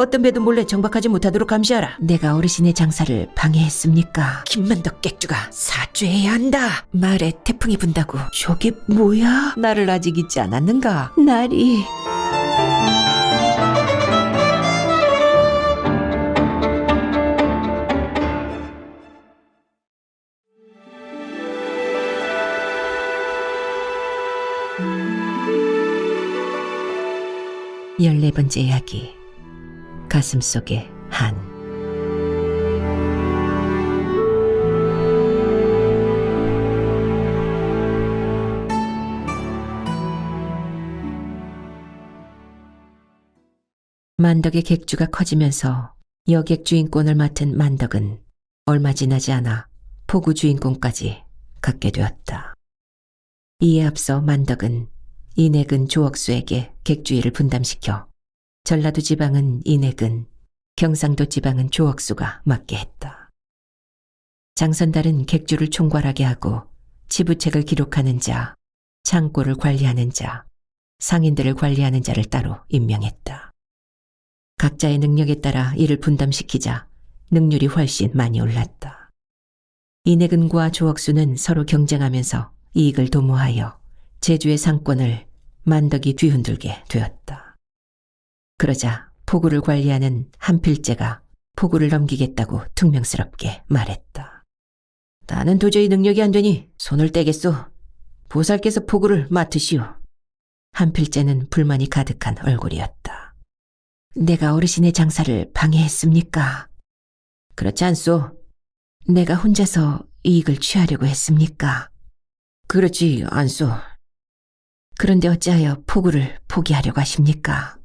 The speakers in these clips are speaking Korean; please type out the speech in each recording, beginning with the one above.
어떤 배도 몰래 정박하지 못하도록 감시하라. 내가 어르신의 장사를 방해했습니까? 김만덕 객주가 사죄해야 한다. 마을에 태풍이 분다고. 저게 뭐야? 나를 아직 잊지 않았는가? 날이... 열네 번째 이야기. 가슴속의 한. 만덕의 객주가 커지면서 여객 주인권을 맡은 만덕은 얼마 지나지 않아 포구 주인공까지 갖게 되었다. 이에 앞서 만덕은 인액은 조억수에게 객주의를 분담시켜 전라도 지방은 인액은, 경상도 지방은 조억수가 맡게 했다. 장선달은 객주를 총괄하게 하고 지부책을 기록하는 자, 창고를 관리하는 자, 상인들을 관리하는 자를 따로 임명했다. 각자의 능력에 따라 이를 분담시키자 능률이 훨씬 많이 올랐다. 인액은과 조억수는 서로 경쟁하면서 이익을 도모하여 제주의 상권을 만덕이 뒤흔들게 되었다. 그러자 포구를 관리하는 한필재가 포구를 넘기겠다고 퉁명스럽게 말했다. 나는 도저히 능력이 안 되니 손을 떼겠소. 보살께서 포구를 맡으시오. 한필재는 불만이 가득한 얼굴이었다. 내가 어르신의 장사를 방해했습니까? 그렇지 않소. 내가 혼자서 이익을 취하려고 했습니까? 그렇지 않소. 그런데 어찌하여 포구를 포기하려고 하십니까?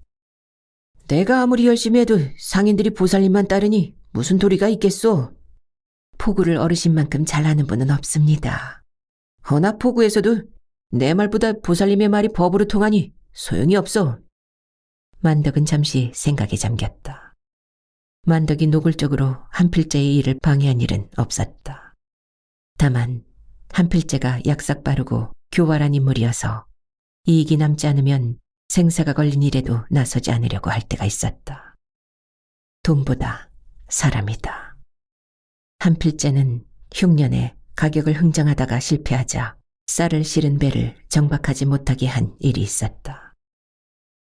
내가 아무리 열심히 해도 상인들이 보살님만 따르니 무슨 도리가 있겠소? 포구를 어르신만큼 잘하는 분은 없습니다. 허나 포구에서도 내 말보다 보살님의 말이 법으로 통하니 소용이 없어. 만덕은 잠시 생각에 잠겼다. 만덕이 노골적으로 한필재의 일을 방해한 일은 없었다. 다만 한필재가 약삭 빠르고 교활한 인물이어서 이익이 남지 않으면 생사가 걸린 일에도 나서지 않으려고 할 때가 있었다. 돈보다 사람이다. 한필재는 흉년에 가격을 흥정하다가 실패하자 쌀을 실은 배를 정박하지 못하게 한 일이 있었다.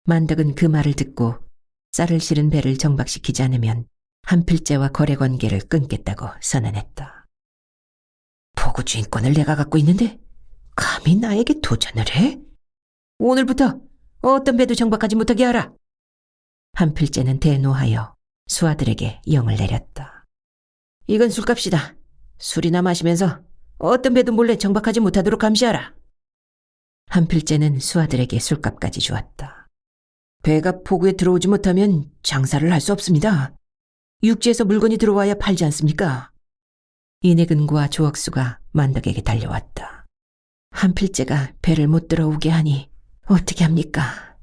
만덕은 그 말을 듣고 쌀을 실은 배를 정박시키지 않으면 한필재와 거래 관계를 끊겠다고 선언했다. 포구 주인권을 내가 갖고 있는데 감히 나에게 도전을 해? 오늘부터 어떤 배도 정박하지 못하게 하라. 한필재는 대노하여 수하들에게 영을 내렸다. 이건 술값이다. 술이나 마시면서 어떤 배도 몰래 정박하지 못하도록 감시하라. 한필재는 수하들에게 술값까지 주었다. 배가 포구에 들어오지 못하면 장사를 할 수 없습니다. 육지에서 물건이 들어와야 팔지 않습니까? 인혜근과 조억수가 만덕에게 달려왔다. 한필재가 배를 못 들어오게 하니 어떻게 합니까?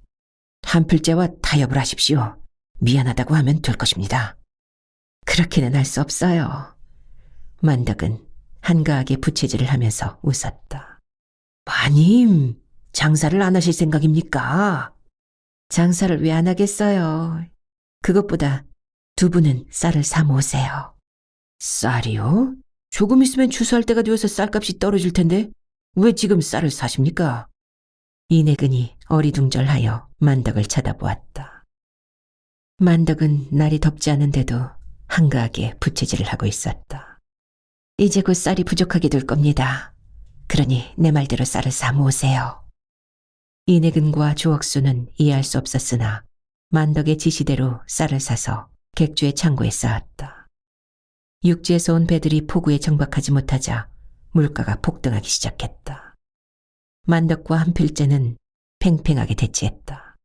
한필재와 타협을 하십시오. 미안하다고 하면 될 것입니다. 그렇게는 할 수 없어요. 만덕은 한가하게 부채질을 하면서 웃었다. 마님, 장사를 안 하실 생각입니까? 장사를 왜 안 하겠어요? 그것보다 두 분은 쌀을 사 모으세요. 쌀이요? 조금 있으면 추수할 때가 되어서 쌀값이 떨어질 텐데 왜 지금 쌀을 사십니까? 인혜근이 어리둥절하여 만덕을 쳐다보았다. 만덕은 날이 덥지 않은데도 한가하게 부채질을 하고 있었다. 이제 곧 쌀이 부족하게 될 겁니다. 그러니 내 말대로 쌀을 사 모으세요. 인혜근과 조억수는 이해할 수 없었으나 만덕의 지시대로 쌀을 사서 객주의 창고에 쌓았다. 육지에서 온 배들이 포구에 정박하지 못하자 물가가 폭등하기 시작했다. 만덕과 한필재는 팽팽하게 대치했다.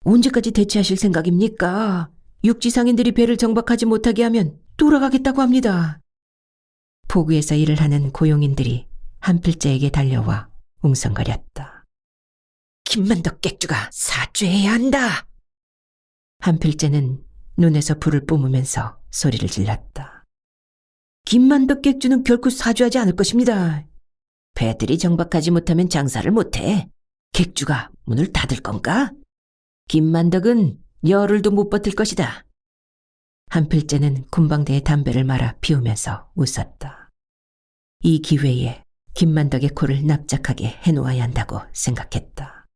언제까지 대치하실 생각입니까? 육지 상인들이 배를 정박하지 못하게 하면 돌아가겠다고 합니다. 포구에서 일을 하는 고용인들이 한필재에게 달려와 웅성거렸다. 김만덕 객주가 사죄해야 한다. 한필재는 눈에서 불을 뿜으면서 소리를 질렀다. 김만덕 객주는 결코 사죄하지 않을 것입니다. 배들이 정박하지 못하면 장사를 못해. 객주가 문을 닫을 건가? 김만덕은 열흘도 못 버틸 것이다. 한필재는 군방대에 담배를 말아 피우면서 웃었다. 이 기회에 김만덕의 코를 납작하게 해놓아야 한다고 생각했다.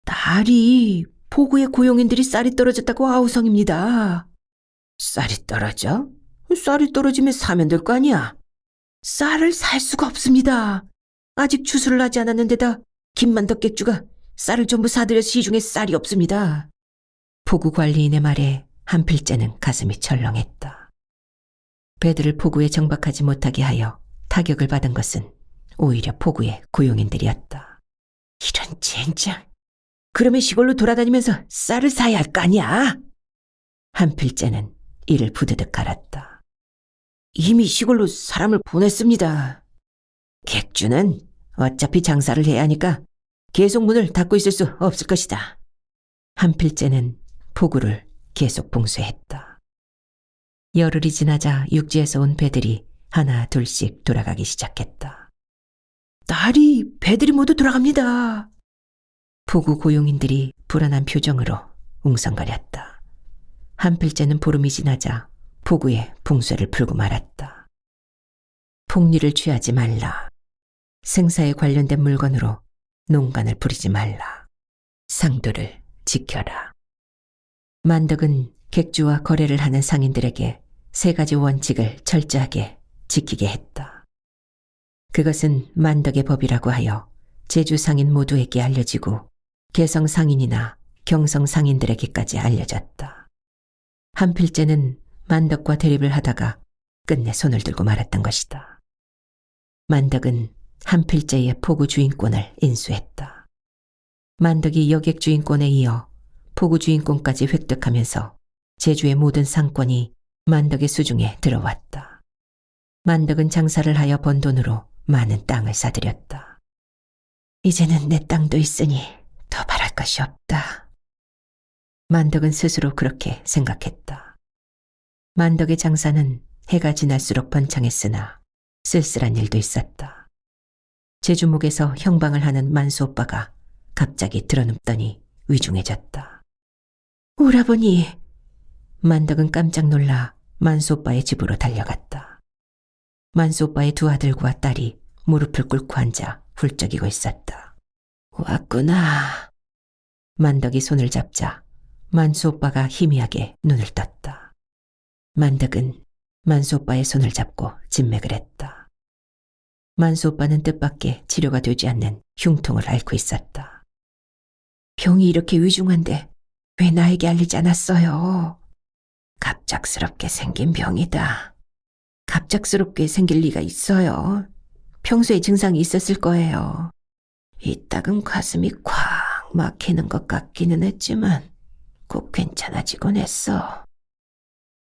딸이 포구의 고용인들이 쌀이 떨어졌다고 아우성입니다. 쌀이 떨어져? 쌀이 떨어지면 사면 될 거 아니야. 쌀을 살 수가 없습니다. 아직 추수를 하지 않았는데다 김만덕 객주가 쌀을 전부 사들여 시중에 쌀이 없습니다. 포구 관리인의 말에 한필재는 가슴이 철렁했다. 배들을 포구에 정박하지 못하게 하여 타격을 받은 것은 오히려 포구의 고용인들이었다. 이런 젠장. 그러면 시골로 돌아다니면서 쌀을 사야 할 거 아니야? 한필재는 이를 부드득 갈았다. 이미 시골로 사람을 보냈습니다. 객주는 어차피 장사를 해야 하니까 계속 문을 닫고 있을 수 없을 것이다. 한필재는 포구를 계속 봉쇄했다. 열흘이 지나자 육지에서 온 배들이 하나 둘씩 돌아가기 시작했다. 딸이 배들이 모두 돌아갑니다. 포구 고용인들이 불안한 표정으로 웅성거렸다. 한필재는 보름이 지나자 포구에 봉쇄를 풀고 말았다. 폭리를 취하지 말라. 생사에 관련된 물건으로 농간을 부리지 말라. 상도를 지켜라. 만덕은 객주와 거래를 하는 상인들에게 3가지 원칙을 철저하게 지키게 했다. 그것은 만덕의 법이라고 하여 제주 상인 모두에게 알려지고 개성 상인이나 경성 상인들에게까지 알려졌다. 한필재는 만덕과 대립을 하다가 끝내 손을 들고 말았던 것이다. 만덕은 한필재의 포구 주인권을 인수했다. 만덕이 여객 주인권에 이어 포구 주인권까지 획득하면서 제주의 모든 상권이 만덕의 수중에 들어왔다. 만덕은 장사를 하여 번 돈으로 많은 땅을 사들였다. 이제는 내 땅도 있으니 더 바랄 것이 없다. 만덕은 스스로 그렇게 생각했다. 만덕의 장사는 해가 지날수록 번창했으나 쓸쓸한 일도 있었다. 제주목에서 형방을 하는 만수 오빠가 갑자기 드러눕더니 위중해졌다. 오라버니! 만덕은 깜짝 놀라 만수 오빠의 집으로 달려갔다. 만수 오빠의 2 아들과 딸이 무릎을 꿇고 앉아 훌쩍이고 있었다. 왔구나. 만덕이 손을 잡자 만수 오빠가 희미하게 눈을 떴다. 만덕은 만수 오빠의 손을 잡고 진맥을 했다. 만수 오빠는 뜻밖의 치료가 되지 않는 흉통을 앓고 있었다. 병이 이렇게 위중한데 왜 나에게 알리지 않았어요? 갑작스럽게 생긴 병이다. 갑작스럽게 생길 리가 있어요. 평소에 증상이 있었을 거예요. 이따금 가슴이 콱 막히는 것 같기는 했지만 곧 괜찮아지곤 했어.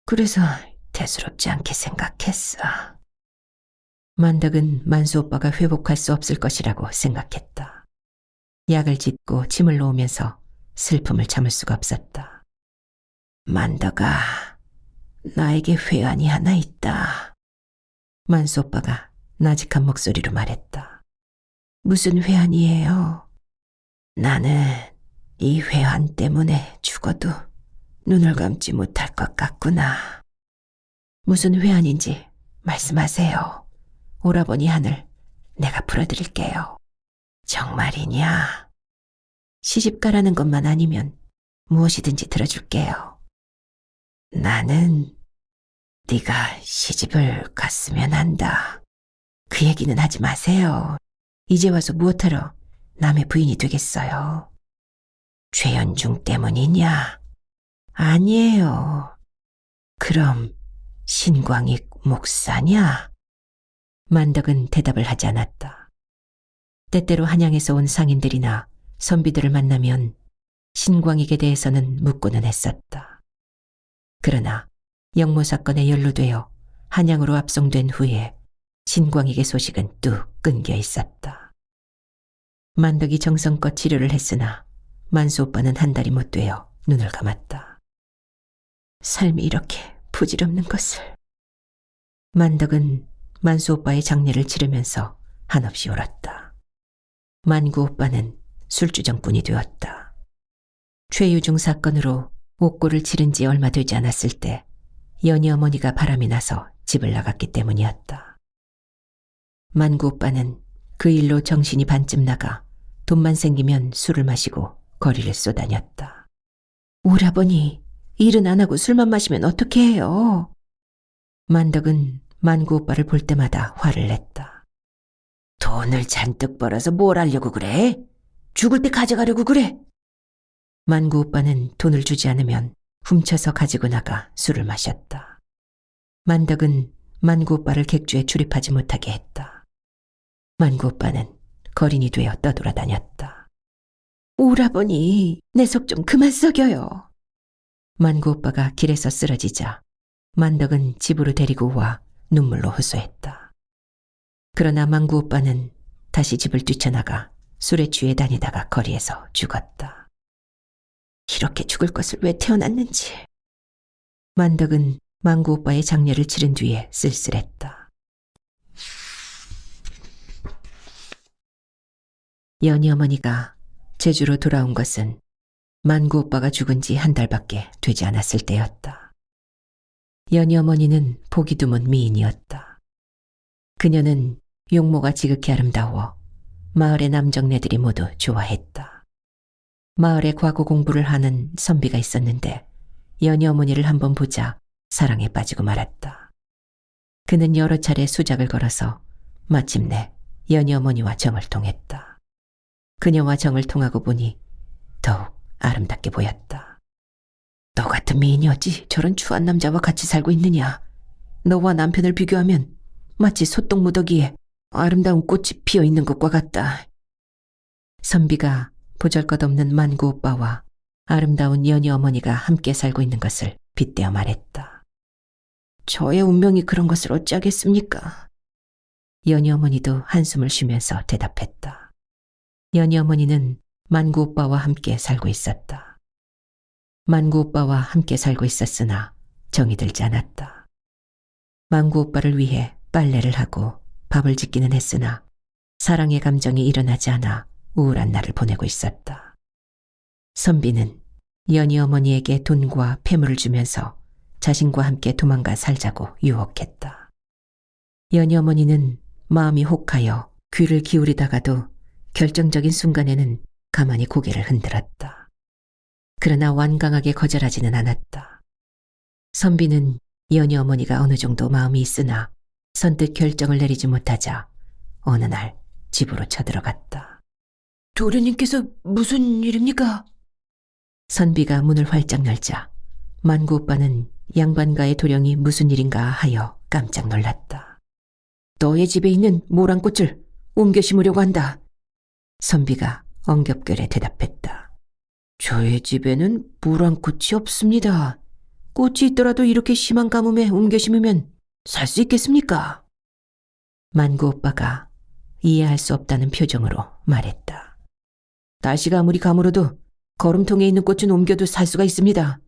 그래서 대수롭지 않게 생각했어. 만덕은 만수 오빠가 회복할 수 없을 것이라고 생각했다. 약을 짓고 침을 놓으면서 슬픔을 참을 수가 없었다. 만덕아, 나에게 회한이 하나 있다. 만수 오빠가 나직한 목소리로 말했다. 무슨 회한이에요? 나는 이 회한 때문에 죽어도 눈을 감지 못할 것 같구나. 무슨 회한인지 말씀하세요. 오라버니 한을 내가 풀어드릴게요. 정말이냐? 시집가라는 것만 아니면 무엇이든지 들어줄게요. 나는 네가 시집을 갔으면 한다. 그 얘기는 하지 마세요. 이제 와서 무엇하러 남의 부인이 되겠어요. 최연중 때문이냐? 아니에요. 그럼 신광익 목사냐? 만덕은 대답을 하지 않았다. 때때로 한양에서 온 상인들이나 선비들을 만나면 신광익에 대해서는 묻고는 했었다. 그러나 영모 사건에 연루되어 한양으로 압송된 후에 신광익의 소식은 뚝 끊겨 있었다. 만덕이 정성껏 치료를 했으나 만수 오빠는 한 달이 못 되어 눈을 감았다. 삶이 이렇게 부질없는 것을. 만덕은 만수 오빠의 장례를 치르면서 한없이 울었다. 만구 오빠는 술주정꾼이 되었다. 최유중 사건으로 옥고를 치른 지 얼마 되지 않았을 때 연희 어머니가 바람이 나서 집을 나갔기 때문이었다. 만구 오빠는 그 일로 정신이 반쯤 나가 돈만 생기면 술을 마시고 거리를 쏘다녔다. 오라버니, 일은 안 하고 술만 마시면 어떻게 해요? 만덕은 만구 오빠를 볼 때마다 화를 냈다. 돈을 잔뜩 벌어서 뭘 하려고 그래? 죽을 때 가져가려고 그래? 만구 오빠는 돈을 주지 않으면 훔쳐서 가지고 나가 술을 마셨다. 만덕은 만구 오빠를 객주에 출입하지 못하게 했다. 만구 오빠는 거린이 되어 떠돌아다녔다. 오라버니, 내 속 좀 그만 썩여요. 만구 오빠가 길에서 쓰러지자 만덕은 집으로 데리고 와 눈물로 호소했다. 그러나 만구 오빠는 다시 집을 뛰쳐나가 술에 취해 다니다가 거리에서 죽었다. 이렇게 죽을 것을 왜 태어났는지. 만덕은 만구 오빠의 장례를 치른 뒤에 쓸쓸했다. 연희 어머니가 제주로 돌아온 것은 만구 오빠가 죽은 지 한 달밖에 되지 않았을 때였다. 연희 어머니는 보기 드문 미인이었다. 그녀는 용모가 지극히 아름다워 마을의 남정네들이 모두 좋아했다. 마을에 과거 공부를 하는 선비가 있었는데 연희 어머니를 한번 보자 사랑에 빠지고 말았다. 그는 여러 차례 수작을 걸어서 마침내 연희 어머니와 정을 통했다. 그녀와 정을 통하고 보니 더욱 아름답게 보였다. 너 같은 미인이 어찌 저런 추한 남자와 같이 살고 있느냐. 너와 남편을 비교하면 마치 소똥무더기에 아름다운 꽃이 피어있는 것과 같다. 선비가 보잘것없는 만구 오빠와 아름다운 연희 어머니가 함께 살고 있는 것을 빗대어 말했다. 저의 운명이 그런 것을 어찌하겠습니까? 연희 어머니도 한숨을 쉬면서 대답했다. 연희 어머니는 만구 오빠와 함께 살고 있었다. 만구 오빠와 함께 살고 있었으나 정이 들지 않았다. 만구 오빠를 위해 빨래를 하고 밥을 짓기는 했으나 사랑의 감정이 일어나지 않아 우울한 날을 보내고 있었다. 선비는 연희 어머니에게 돈과 폐물을 주면서 자신과 함께 도망가 살자고 유혹했다. 연희 어머니는 마음이 혹하여 귀를 기울이다가도 결정적인 순간에는 가만히 고개를 흔들었다. 그러나 완강하게 거절하지는 않았다. 선비는 연희 어머니가 어느 정도 마음이 있으나 선뜻 결정을 내리지 못하자 어느 날 집으로 쳐들어갔다. 도련님께서 무슨 일입니까? 선비가 문을 활짝 열자 만구 오빠는 양반가의 도령이 무슨 일인가 하여 깜짝 놀랐다. 너의 집에 있는 모란꽃을 옮겨 심으려고 한다. 선비가 엉겹결에 대답했다. 저의 집에는 모란꽃이 없습니다. 꽃이 있더라도 이렇게 심한 가뭄에 옮겨 심으면 살 수 있겠습니까? 만구 오빠가 이해할 수 없다는 표정으로 말했다. 날씨가 아무리 가물어도 거름통에 있는 꽃은 옮겨도 살 수가 있습니다.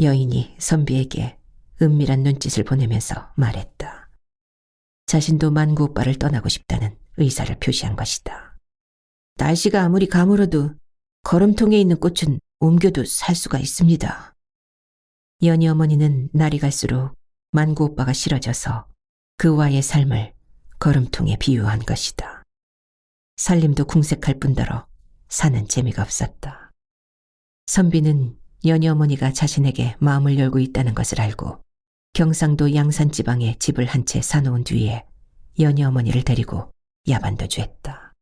여인이 선비에게 은밀한 눈짓을 보내면서 말했다. 자신도 만구 오빠를 떠나고 싶다는 의사를 표시한 것이다. 날씨가 아무리 가물어도 거름통에 있는 꽃은 옮겨도 살 수가 있습니다. 연희 어머니는 날이 갈수록 만구 오빠가 싫어져서 그와의 삶을 거름통에 비유한 것이다. 살림도 궁색할 뿐더러 사는 재미가 없었다. 선비는 연희 어머니가 자신에게 마음을 열고 있다는 것을 알고 경상도 양산지방에 집을 한 채 사놓은 뒤에 연희 어머니를 데리고 야반도주했다.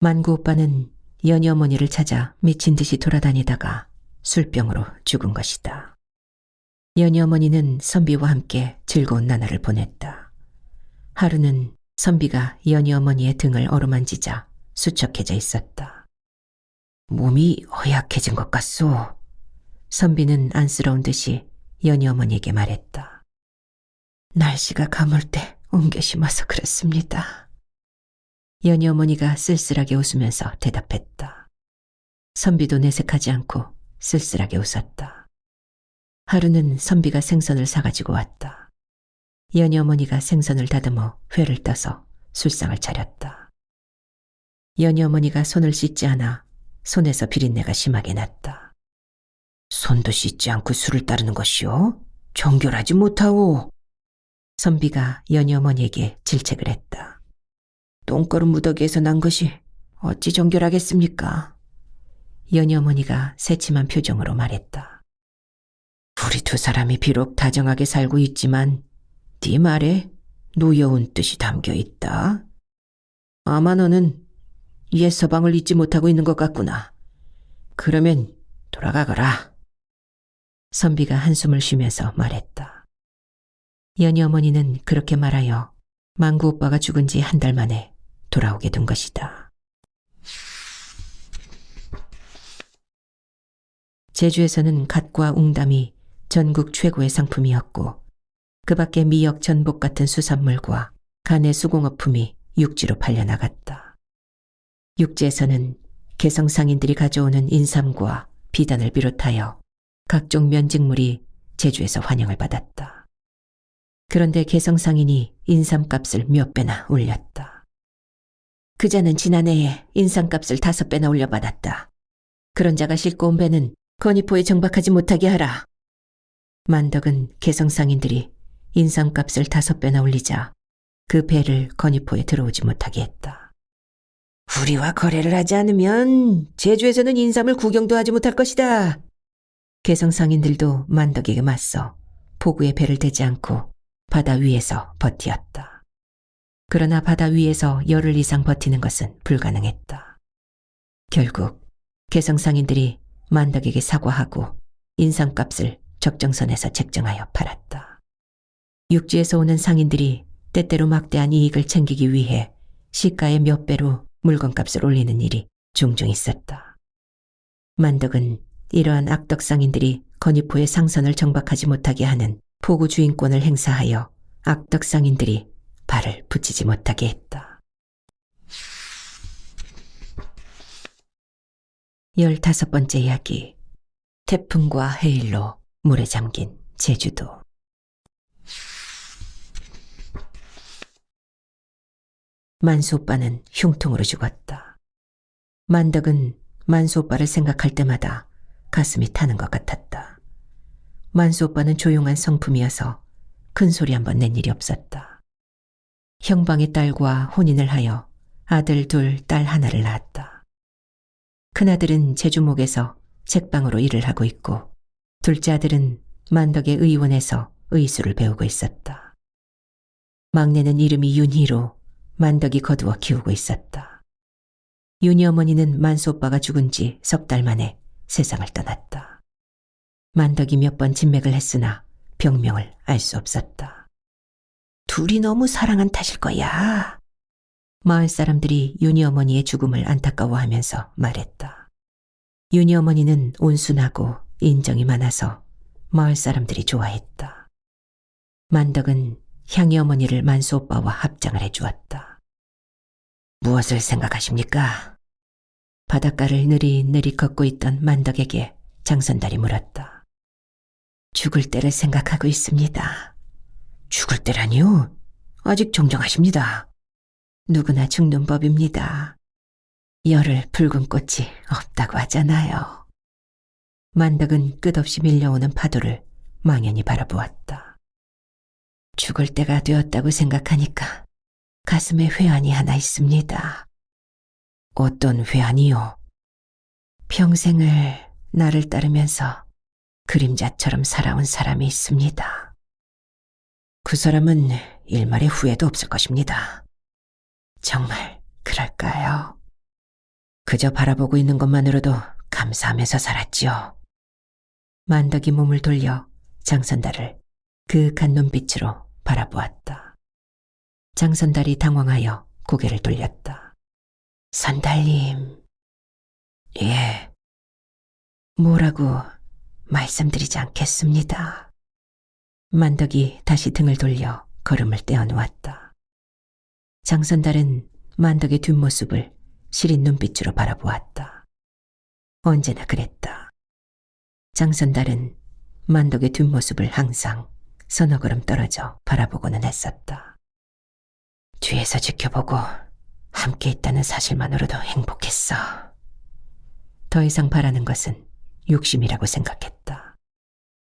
만구 오빠는 연희 어머니를 찾아 미친 듯이 돌아다니다가 술병으로 죽은 것이다. 연희 어머니는 선비와 함께 즐거운 나날을 보냈다. 하루는 선비가 연희 어머니의 등을 어루만지자 수척해져 있었다. 몸이 허약해진 것 같소. 선비는 안쓰러운 듯이 연희 어머니에게 말했다. 날씨가 가물 때 옮겨 심어서 그렇습니다. 연희 어머니가 쓸쓸하게 웃으면서 대답했다. 선비도 내색하지 않고 쓸쓸하게 웃었다. 하루는 선비가 생선을 사가지고 왔다. 연희 어머니가 생선을 다듬어 회를 떠서 술상을 차렸다. 연희 어머니가 손을 씻지 않아 손에서 비린내가 심하게 났다. 손도 씻지 않고 술을 따르는 것이오? 정결하지 못하오. 선비가 연희 어머니에게 질책을 했다. 똥거름 무더기에서 난 것이 어찌 정결하겠습니까? 연희 어머니가 새침한 표정으로 말했다. 우리 두 사람이 비록 다정하게 살고 있지만 네 말에 노여운 뜻이 담겨 있다. 아마 너는 옛 서방을 잊지 못하고 있는 것 같구나. 그러면 돌아가거라. 선비가 한숨을 쉬면서 말했다. 연희 어머니는 그렇게 말하여 망구 오빠가 죽은 지 한 달 만에 돌아오게 된 것이다. 제주에서는 갓과 웅담이 전국 최고의 상품이었고 그 밖에 미역 전복 같은 수산물과 간의 수공업품이 육지로 팔려나갔다. 육지에서는 개성 상인들이 가져오는 인삼과 비단을 비롯하여 각종 면직물이 제주에서 환영을 받았다. 그런데 개성 상인이 인삼값을 몇 배나 올렸다. 그자는 지난해에 인삼값을 5배나 올려받았다. 그런 자가 싣고 온 배는 건의포에 정박하지 못하게 하라. 만덕은 개성 상인들이 인삼값을 5배나 올리자 그 배를 건의포에 들어오지 못하게 했다. 우리와 거래를 하지 않으면 제주에서는 인삼을 구경도 하지 못할 것이다. 개성 상인들도 만덕에게 맞서 포구에 배를 대지 않고 바다 위에서 버티었다. 그러나 바다 위에서 열흘 이상 버티는 것은 불가능했다. 결국 개성 상인들이 만덕에게 사과하고 인삼값을 적정선에서 책정하여 팔았다. 육지에서 오는 상인들이 때때로 막대한 이익을 챙기기 위해 시가의 몇 배로 물건값을 올리는 일이 종종 있었다. 만덕은 이러한 악덕 상인들이 건의포의 상선을 정박하지 못하게 하는 포구 주인권을 행사하여 악덕 상인들이 발을 붙이지 못하게 했다. 15번째 이야기. 태풍과 해일로 물에 잠긴 제주도. 만수 오빠는 흉통으로 죽었다. 만덕은 만수 오빠를 생각할 때마다 가슴이 타는 것 같았다. 만수 오빠는 조용한 성품이어서 큰 소리 한 번 낸 일이 없었다. 형방의 딸과 혼인을 하여 아들 둘, 딸 하나를 낳았다. 큰아들은 제주목에서 책방으로 일을 하고 있고 둘째 아들은 만덕의 의원에서 의수를 배우고 있었다. 막내는 이름이 윤희로 만덕이 거두어 키우고 있었다. 윤희 어머니는 만수 오빠가 죽은 지 3달 만에 세상을 떠났다. 만덕이 몇 번 진맥을 했으나 병명을 알 수 없었다. 둘이 너무 사랑한 탓일 거야. 마을 사람들이 윤희 어머니의 죽음을 안타까워하면서 말했다. 윤희 어머니는 온순하고 인정이 많아서 마을 사람들이 좋아했다. 만덕은 향이 어머니를 만수 오빠와 합장을 해주었다. 무엇을 생각하십니까? 바닷가를 느릿느릿 걷고 있던 만덕에게 장선달이 물었다. 죽을 때를 생각하고 있습니다. 죽을 때라니요? 아직 정정하십니다. 누구나 죽는 법입니다. 열흘 붉은 꽃이 없다고 하잖아요. 만덕은 끝없이 밀려오는 파도를 망연히 바라보았다. 죽을 때가 되었다고 생각하니까 가슴에 회한이 하나 있습니다. 어떤 회한이요? 평생을 나를 따르면서 그림자처럼 살아온 사람이 있습니다. 그 사람은 일말의 후회도 없을 것입니다. 정말 그럴까요? 그저 바라보고 있는 것만으로도 감사하면서 살았지요. 만덕이 몸을 돌려 장선달을 그윽한 눈빛으로 바라보았다. 장선달이 당황하여 고개를 돌렸다. 선달님. 예. 뭐라고 말씀드리지 않겠습니다. 만덕이 다시 등을 돌려 걸음을 떼어놓았다. 장선달은 만덕의 뒷모습을 시린 눈빛으로 바라보았다. 언제나 그랬다. 장선달은 만덕의 뒷모습을 항상 서너 걸음 떨어져 바라보고는 했었다. 뒤에서 지켜보고 함께 있다는 사실만으로도 행복했어. 더 이상 바라는 것은 욕심이라고 생각했다.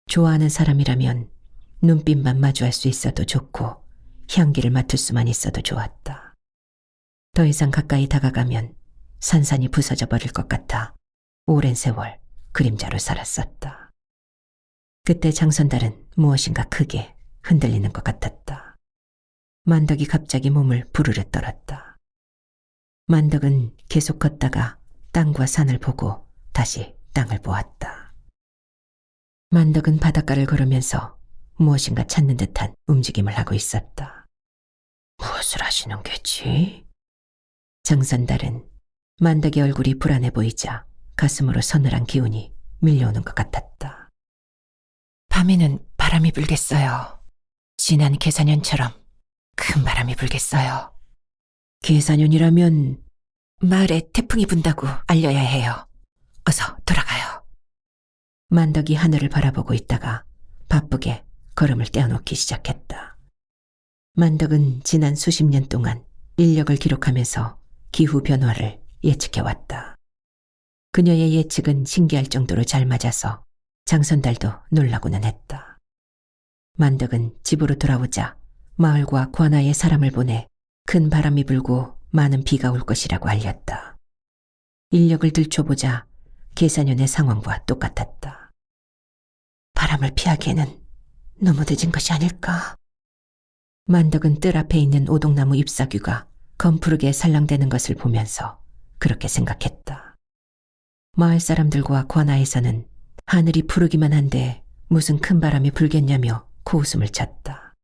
좋아하는 사람이라면 눈빛만 마주할 수 있어도 좋고 향기를 맡을 수만 있어도 좋았다. 더 이상 가까이 다가가면 산산이 부서져 버릴 것 같아 오랜 세월 그림자로 살았었다. 그때 장선달은 무엇인가 크게 흔들리는 것 같았다. 만덕이 갑자기 몸을 부르르 떨었다. 만덕은 계속 걷다가 땅과 산을 보고 다시 땅을 보았다. 만덕은 바닷가를 걸으면서 무엇인가 찾는 듯한 움직임을 하고 있었다. 무엇을 하시는 게지? 장선달은 만덕의 얼굴이 불안해 보이자 가슴으로 서늘한 기운이 밀려오는 것 같았다. 밤에는 바람이 불겠어요. 지난 계산년처럼 큰 바람이 불겠어요. 계산년이라면 마을에 태풍이 분다고 알려야 해요. 어서 돌아가요. 만덕이 하늘을 바라보고 있다가 바쁘게 걸음을 떼어놓기 시작했다. 만덕은 지난 수십 년 동안 인력을 기록하면서 기후 변화를 예측해왔다. 그녀의 예측은 신기할 정도로 잘 맞아서 장선달도 놀라고는 했다. 만덕은 집으로 돌아오자 마을과 관아에 사람을 보내 큰 바람이 불고 많은 비가 올 것이라고 알렸다. 인력을 들춰보자 계산년의 상황과 똑같았다. 바람을 피하기에는 너무 늦은 것이 아닐까? 만덕은 뜰 앞에 있는 오동나무 잎사귀가 검푸르게 살랑대는 것을 보면서 그렇게 생각했다. 마을 사람들과 관아에서는 하늘이 푸르기만 한데 무슨 큰 바람이 불겠냐며 코웃음을 쳤다.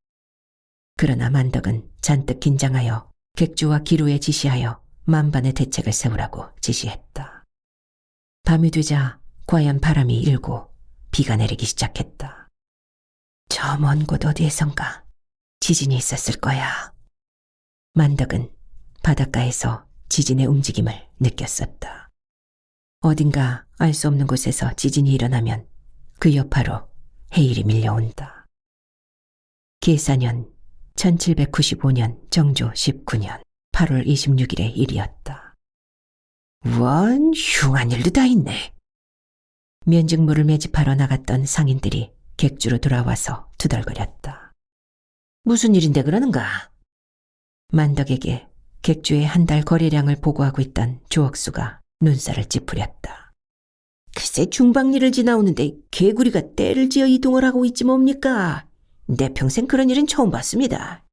그러나 만덕은 잔뜩 긴장하여 객주와 기루에 지시하여 만반의 대책을 세우라고 지시했다. 밤이 되자 과연 바람이 일고 비가 내리기 시작했다. 저 먼 곳 어디에선가 지진이 있었을 거야. 만덕은 바닷가에서 지진의 움직임을 느꼈었다. 어딘가 알 수 없는 곳에서 지진이 일어나면 그 여파로 해일이 밀려온다. 계산년 1795년 정조 19년 8월 26일의 일이었다. 원 흉한 일도 다 있네. 면직물을 매집하러 나갔던 상인들이 객주로 돌아와서 투덜거렸다. 무슨 일인데 그러는가? 만덕에게 객주의 한 달 거래량을 보고하고 있던 조억수가 눈살을 찌푸렸다. 글쎄 중박리를 지나오는데 개구리가 떼를 지어 이동을 하고 있지 뭡니까? 내 평생 그런 일은 처음 봤습니다.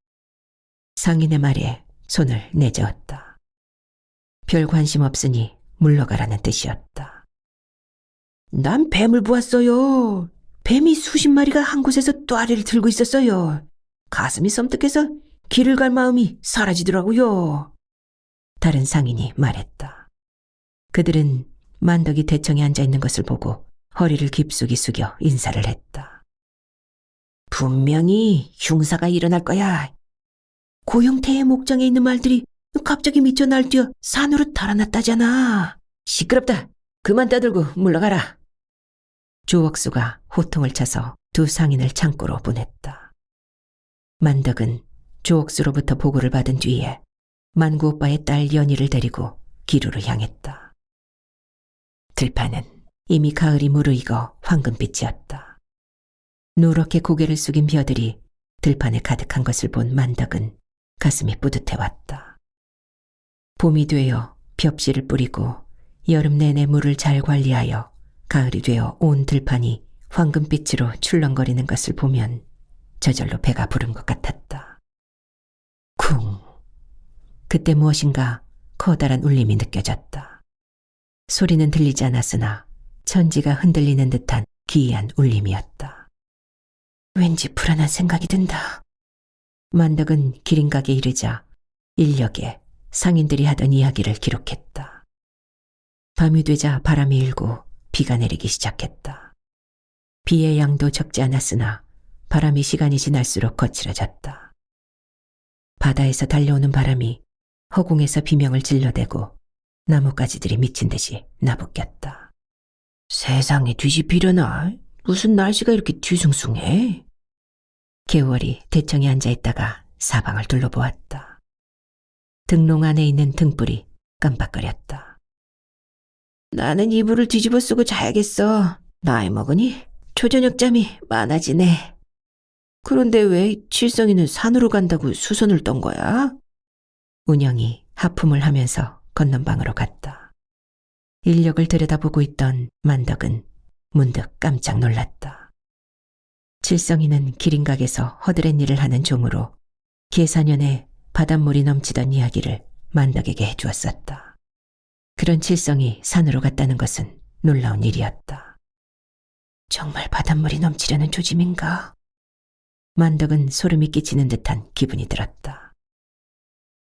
상인의 말에 손을 내저었다. 별 관심 없으니 물러가라는 뜻이었다. 난 뱀을 보았어요. 뱀이 수십 마리가 한 곳에서 또아리를 들고 있었어요. 가슴이 섬뜩해서 길을 갈 마음이 사라지더라고요. 다른 상인이 말했다. 그들은 만덕이 대청에 앉아있는 것을 보고 허리를 깊숙이 숙여 인사를 했다. 분명히 흉사가 일어날 거야. 고영태의 목장에 있는 말들이 갑자기 미쳐 날뛰어 산으로 달아났다잖아. 시끄럽다. 그만 떠들고 물러가라. 조억수가 호통을 쳐서 두 상인을 창고로 보냈다. 만덕은 조억수로부터 보고를 받은 뒤에 만구 오빠의 딸 연희를 데리고 기루로 향했다. 들판은 이미 가을이 무르익어 황금빛이었다. 누렇게 고개를 숙인 벼들이 들판에 가득한 것을 본 만덕은 가슴이 뿌듯해왔다. 봄이 되어 벽실을 뿌리고 여름 내내 물을 잘 관리하여 가을이 되어 온 들판이 황금빛으로 출렁거리는 것을 보면 저절로 배가 부른 것 같았다. 쿵! 그때 무엇인가 커다란 울림이 느껴졌다. 소리는 들리지 않았으나 천지가 흔들리는 듯한 기이한 울림이었다. 왠지 불안한 생각이 든다. 만덕은 기린각에 이르자 인력에 상인들이 하던 이야기를 기록했다. 밤이 되자 바람이 일고 비가 내리기 시작했다. 비의 양도 적지 않았으나 바람이 시간이 지날수록 거칠어졌다. 바다에서 달려오는 바람이 허공에서 비명을 질러대고 나뭇가지들이 미친 듯이 나부꼈다. 세상에 뒤집히려나? 무슨 날씨가 이렇게 뒤숭숭해? 개월이 대청에 앉아있다가 사방을 둘러보았다. 등롱 안에 있는 등불이 깜빡거렸다. 나는 이불을 뒤집어 쓰고 자야겠어. 나이 먹으니 초저녁잠이 많아지네. 그런데 왜 칠성이는 산으로 간다고 수선을 떤 거야? 운영이 하품을 하면서 건넌방으로 갔다. 인력을 들여다보고 있던 만덕은 문득 깜짝 놀랐다. 칠성이는 기린각에서 허드렛 일을 하는 종으로 계사년에 바닷물이 넘치던 이야기를 만덕에게 해주었었다. 그런 칠성이 산으로 갔다는 것은 놀라운 일이었다. 정말 바닷물이 넘치려는 조짐인가? 만덕은 소름이 끼치는 듯한 기분이 들었다.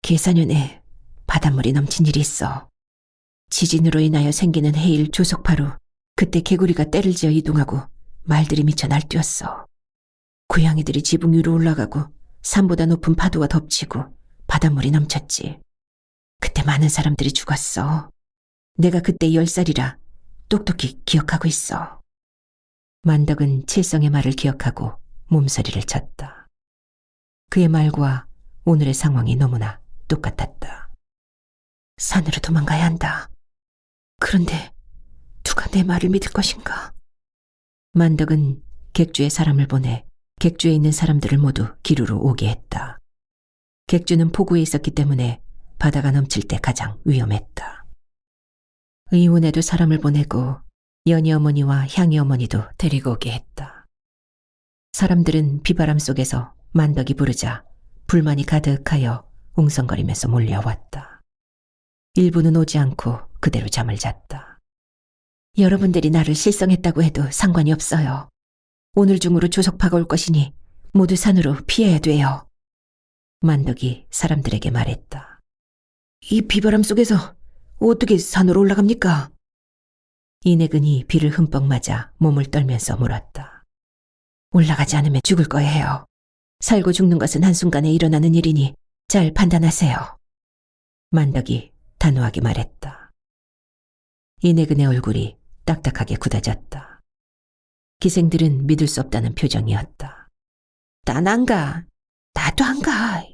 계사년에 바닷물이 넘친 일이 있어. 지진으로 인하여 생기는 해일 조석파로 그때 개구리가 떼를 지어 이동하고 말들이 미쳐 날뛰었어. 고양이들이 지붕 위로 올라가고 산보다 높은 파도가 덮치고 바닷물이 넘쳤지. 그때 많은 사람들이 죽었어. 내가 그때 10살이라 똑똑히 기억하고 있어. 만덕은 칠성의 말을 기억하고 몸서리를 쳤다. 그의 말과 오늘의 상황이 너무나 똑같았다. 산으로 도망가야 한다. 그런데 누가 내 말을 믿을 것인가? 만덕은 객주에 사람을 보내 객주에 있는 사람들을 모두 기루로 오게 했다. 객주는 포구에 있었기 때문에 바다가 넘칠 때 가장 위험했다. 의원에도 사람을 보내고 연희 어머니와 향이 어머니도 데리고 오게 했다. 사람들은 비바람 속에서 만덕이 부르자 불만이 가득하여 웅성거리면서 몰려왔다. 일부는 오지 않고 그대로 잠을 잤다. 여러분들이 나를 실성했다고 해도 상관이 없어요. 오늘 중으로 조석파가 올 것이니 모두 산으로 피해야 돼요. 만덕이 사람들에게 말했다. 이 비바람 속에서 어떻게 산으로 올라갑니까? 이내근이 비를 흠뻑 맞아 몸을 떨면서 물었다. 올라가지 않으면 죽을 거예요. 살고 죽는 것은 한순간에 일어나는 일이니 잘 판단하세요. 만덕이 단호하게 말했다. 이내근의 얼굴이 딱딱하게 굳어졌다. 기생들은 믿을 수 없다는 표정이었다. 난 안 가. 나도 안 가.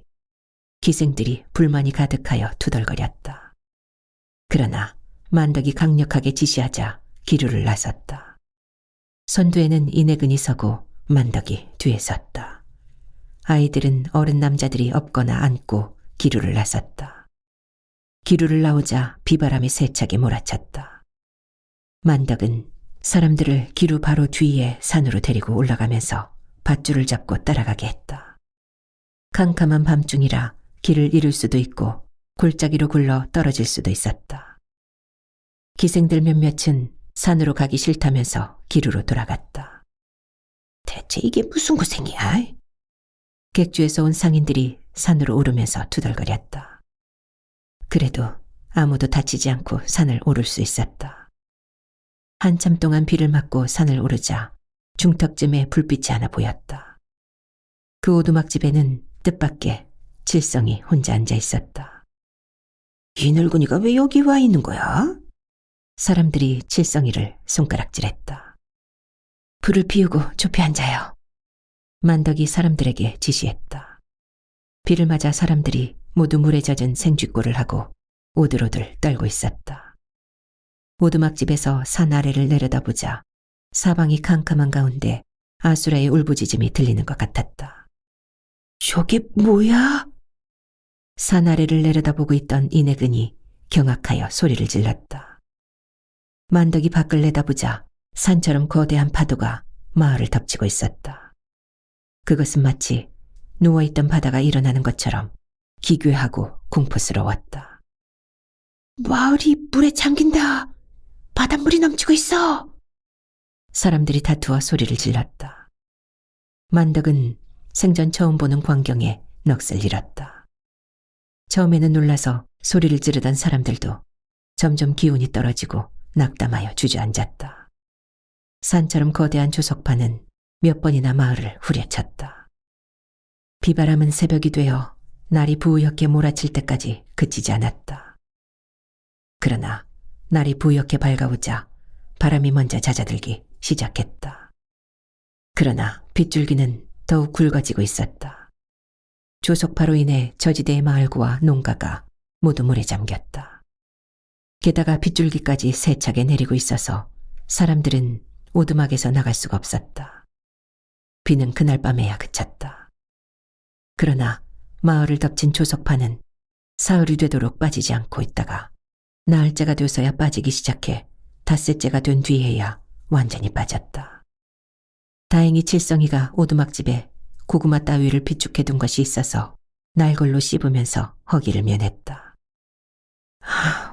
기생들이 불만이 가득하여 투덜거렸다. 그러나 만덕이 강력하게 지시하자 기루를 나섰다. 선두에는 이내근이 서고 만덕이 뒤에 섰다. 아이들은 어른 남자들이 업거나 앉고 기루를 나섰다. 기루를 나오자 비바람이 세차게 몰아쳤다. 만덕은 사람들을 기루 바로 뒤에 산으로 데리고 올라가면서 밧줄을 잡고 따라가게 했다. 캄캄한 밤중이라 길을 잃을 수도 있고 골짜기로 굴러 떨어질 수도 있었다. 기생들 몇몇은 산으로 가기 싫다면서 기루로 돌아갔다. 대체 이게 무슨 고생이야? 객주에서 온 상인들이 산으로 오르면서 투덜거렸다. 그래도 아무도 다치지 않고 산을 오를 수 있었다. 한참 동안 비를 맞고 산을 오르자 중턱쯤에 불빛이 하나 보였다. 그 오두막집에는 뜻밖의 칠성이 혼자 앉아 있었다. 이 늙은이가 왜 여기 와 있는 거야? 사람들이 칠성이를 손가락질했다. 불을 피우고 좁히 앉아요. 만덕이 사람들에게 지시했다. 비를 맞아 사람들이 모두 물에 젖은 생쥐꼴을 하고 오들오들 떨고 있었다. 오두막집에서 산 아래를 내려다보자 사방이 캄캄한 가운데 아수라의 울부짖음이 들리는 것 같았다. 저게 뭐야? 산 아래를 내려다보고 있던 이내근이 경악하여 소리를 질렀다. 만덕이 밖을 내다보자 산처럼 거대한 파도가 마을을 덮치고 있었다. 그것은 마치 누워있던 바다가 일어나는 것처럼 기괴하고 공포스러웠다. 마을이 물에 잠긴다. 바닷물이 넘치고 있어. 사람들이 다투어 소리를 질렀다. 만덕은 생전 처음 보는 광경에 넋을 잃었다. 처음에는 놀라서 소리를 지르던 사람들도 점점 기운이 떨어지고 낙담하여 주저앉았다. 산처럼 거대한 조석파는 몇 번이나 마을을 후려쳤다. 비바람은 새벽이 되어 날이 부옇게 몰아칠 때까지 그치지 않았다. 그러나 날이 부옇게 밝아오자 바람이 먼저 잦아들기 시작했다. 그러나 빗줄기는 더욱 굵어지고 있었다. 조석파로 인해 저지대의 마을과 농가가 모두 물에 잠겼다. 게다가 빗줄기까지 세차게 내리고 있어서 사람들은 오두막에서 나갈 수가 없었다. 비는 그날 밤에야 그쳤다. 그러나 마을을 덮친 조석파는 사흘이 되도록 빠지지 않고 있다가 나흘째가 돼서야 빠지기 시작해 닷새째가 된 뒤에야 완전히 빠졌다. 다행히 칠성이가 오두막집에 고구마 따위를 비축해둔 것이 있어서 날걸로 씹으면서 허기를 면했다.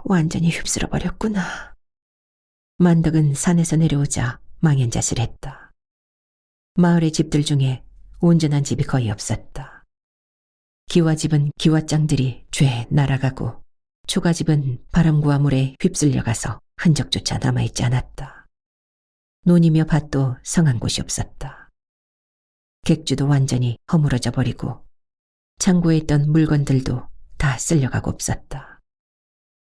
완전히 휩쓸어버렸구나. 만덕은 산에서 내려오자 망연자실했다. 마을의 집들 중에 온전한 집이 거의 없었다. 기와집은 기와장들이 죄에 날아가고 초가집은 바람과 물에 휩쓸려가서 흔적조차 남아있지 않았다. 논이며 밭도 성한 곳이 없었다. 객주도 완전히 허물어져 버리고 창고에 있던 물건들도 다 쓸려가고 없었다.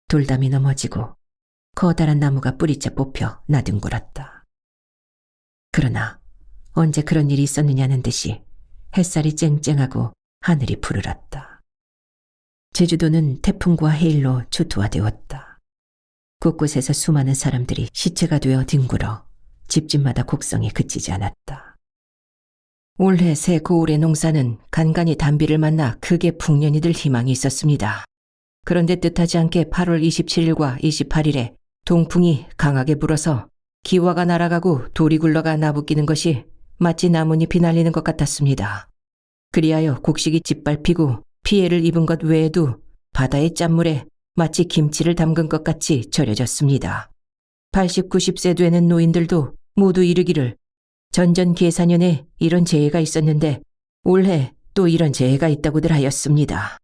돌담이 넘어지고 커다란 나무가 뿌리째 뽑혀 나뒹굴었다. 그러나 언제 그런 일이 있었느냐는 듯이 햇살이 쨍쨍하고 하늘이 푸르렀다. 제주도는 태풍과 해일로 초토화되었다. 곳곳에서 수많은 사람들이 시체가 되어 뒹굴어 집집마다 곡성이 그치지 않았다. 올해 새 고울의 농사는 간간히 단비를 만나 크게 풍년이 들 희망이 있었습니다. 그런데 뜻하지 않게 8월 27일과 28일에 동풍이 강하게 불어서 기와가 날아가고 돌이 굴러가 나부끼는 것이 마치 나뭇잎이 날리는 것 같았습니다. 그리하여 곡식이 짓밟히고 피해를 입은 것 외에도 바다의 짠물에 마치 김치를 담근 것 같이 절여졌습니다. 80, 90세 되는 노인들도 모두 이르기를 전전 계사년에 이런 재해가 있었는데 올해 또 이런 재해가 있다고들 하였습니다.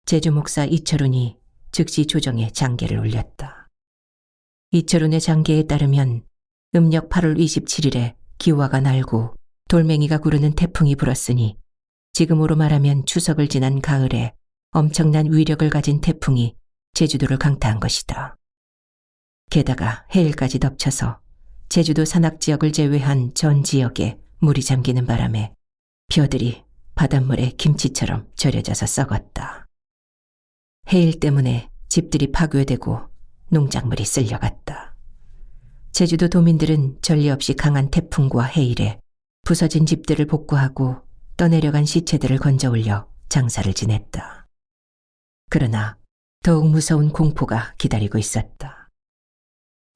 제주 목사 이철훈이 즉시 조정에 장계를 올렸다. 이철훈의 장계에 따르면 음력 8월 27일에 기와가 날고 돌멩이가 구르는 태풍이 불었으니 지금으로 말하면 추석을 지난 가을에 엄청난 위력을 가진 태풍이 제주도를 강타한 것이다. 게다가 해일까지 덮쳐서 제주도 산악지역을 제외한 전 지역에 물이 잠기는 바람에 벼들이 바닷물에 김치처럼 절여져서 썩었다. 해일 때문에 집들이 파괴되고 농작물이 쓸려갔다. 제주도 도민들은 전례 없이 강한 태풍과 해일에 부서진 집들을 복구하고 떠내려간 시체들을 건져 올려 장사를 지냈다. 그러나 더욱 무서운 공포가 기다리고 있었다.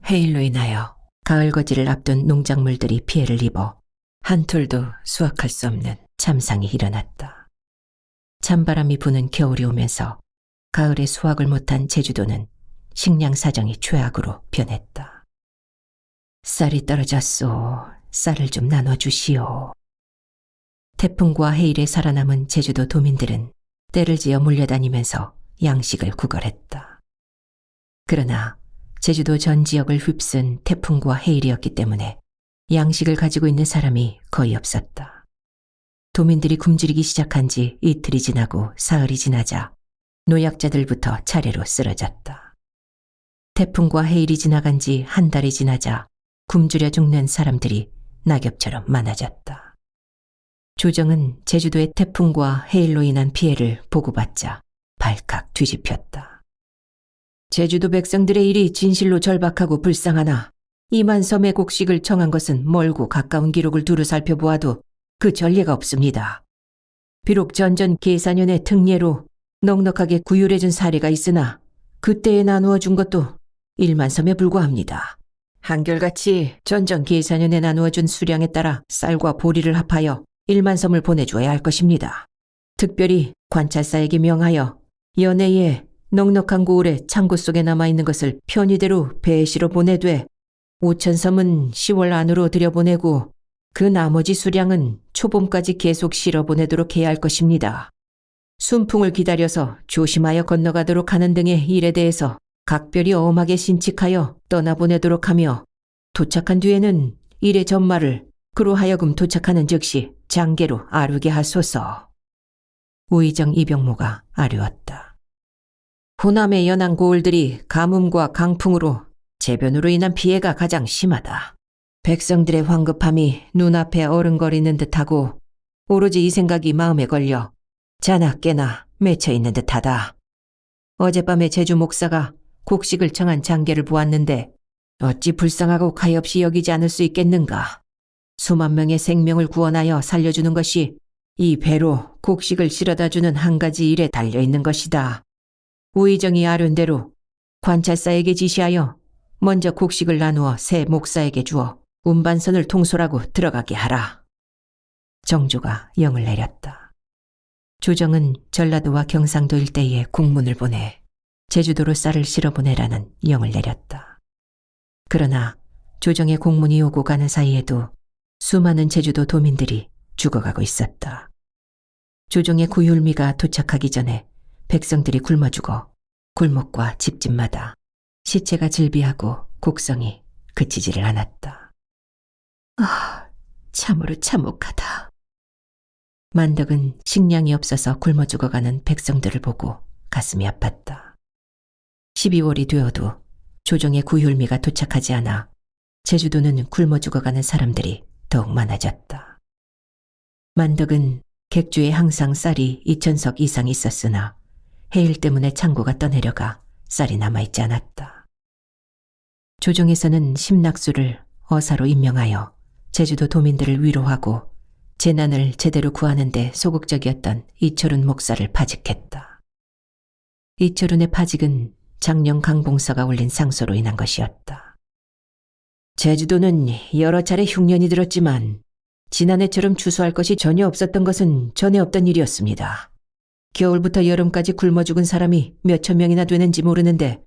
해일로 인하여 가을 거지를 앞둔 농작물들이 피해를 입어 한 톨도 수확할 수 없는 참상이 일어났다. 찬바람이 부는 겨울이 오면서 가을에 수확을 못한 제주도는 식량 사정이 최악으로 변했다. 쌀이 떨어졌소. 쌀을 좀 나눠주시오. 태풍과 해일에 살아남은 제주도 도민들은 떼를 지어 몰려다니면서 양식을 구걸했다. 그러나 제주도 전 지역을 휩쓴 태풍과 해일이었기 때문에 양식을 가지고 있는 사람이 거의 없었다. 도민들이 굶주리기 시작한 지 이틀이 지나고 사흘이 지나자 노약자들부터 차례로 쓰러졌다. 태풍과 해일이 지나간 지 한 달이 지나자 굶주려 죽는 사람들이 낙엽처럼 많아졌다. 조정은 제주도의 태풍과 해일로 인한 피해를 보고받자 발칵 뒤집혔다. 제주도 백성들의 일이 진실로 절박하고 불쌍하나 이만 섬의 곡식을 청한 것은 멀고 가까운 기록을 두루 살펴보아도 그 전례가 없습니다. 비록 전전 계사년의 특례로 넉넉하게 구휼해준 사례가 있으나 그때에 나누어 준 것도 1만 섬에 불과합니다. 한결같이 전전 계사년에 나누어 준 수량에 따라 쌀과 보리를 합하여 1만 섬을 보내주어야 할 것입니다. 특별히 관찰사에게 명하여 연해에 넉넉한 고을에 창고 속에 남아있는 것을 편의대로 배에 실어 보내되 5천 섬은 10월 안으로 들여보내고 그 나머지 수량은 초봄까지 계속 실어 보내도록 해야 할 것입니다. 순풍을 기다려서 조심하여 건너가도록 하는 등의 일에 대해서 각별히 엄하게 신칙하여 떠나보내도록 하며 도착한 뒤에는 일의 전말을 그로 하여금 도착하는 즉시 장계로 아뢰게 하소서. 우의정 이병모가 아뢰었다. 호남의 연안 고을들이 가뭄과 강풍으로 재변으로 인한 피해가 가장 심하다. 백성들의 황급함이 눈앞에 어른거리는 듯하고 오로지 이 생각이 마음에 걸려 자나 깨나 맺혀 있는 듯하다. 어젯밤에 제주 목사가 곡식을 청한 장계를 보았는데 어찌 불쌍하고 가엾이 여기지 않을 수 있겠는가. 수만 명의 생명을 구원하여 살려주는 것이 이 배로 곡식을 실어다주는 한 가지 일에 달려있는 것이다. 우의정이 아뢰은 대로 관찰사에게 지시하여 먼저 곡식을 나누어 새 목사에게 주어 운반선을 통솔하고 들어가게 하라. 정조가 영을 내렸다. 조정은 전라도와 경상도 일대에 공문을 보내 제주도로 쌀을 실어보내라는 영을 내렸다. 그러나 조정의 공문이 오고 가는 사이에도 수많은 제주도 도민들이 죽어가고 있었다. 조정의 구휼미가 도착하기 전에 백성들이 굶어 죽어 골목과 집집마다 시체가 즐비하고 곡성이 그치지를 않았다. 참으로 참혹하다. 만덕은 식량이 없어서 굶어 죽어가는 백성들을 보고 가슴이 아팠다. 12월이 되어도 조정의 구휼미가 도착하지 않아 제주도는 굶어 죽어가는 사람들이 더욱 많아졌다. 만덕은 객주에 항상 쌀이 2,000석 이상 있었으나 해일 때문에 창고가 떠내려가 쌀이 남아있지 않았다. 조정에서는 심낙수를 어사로 임명하여 제주도 도민들을 위로하고 재난을 제대로 구하는 데 소극적이었던 이철훈 목사를 파직했다. 이철훈의 파직은 장령 강봉서가 올린 상소로 인한 것이었다. 제주도는 여러 차례 흉년이 들었지만 지난해처럼 추수할 것이 전혀 없었던 것은 전에 없던 일이었습니다. 겨울부터 여름까지 굶어 죽은 사람이 몇천 명이나 되는지 모르는데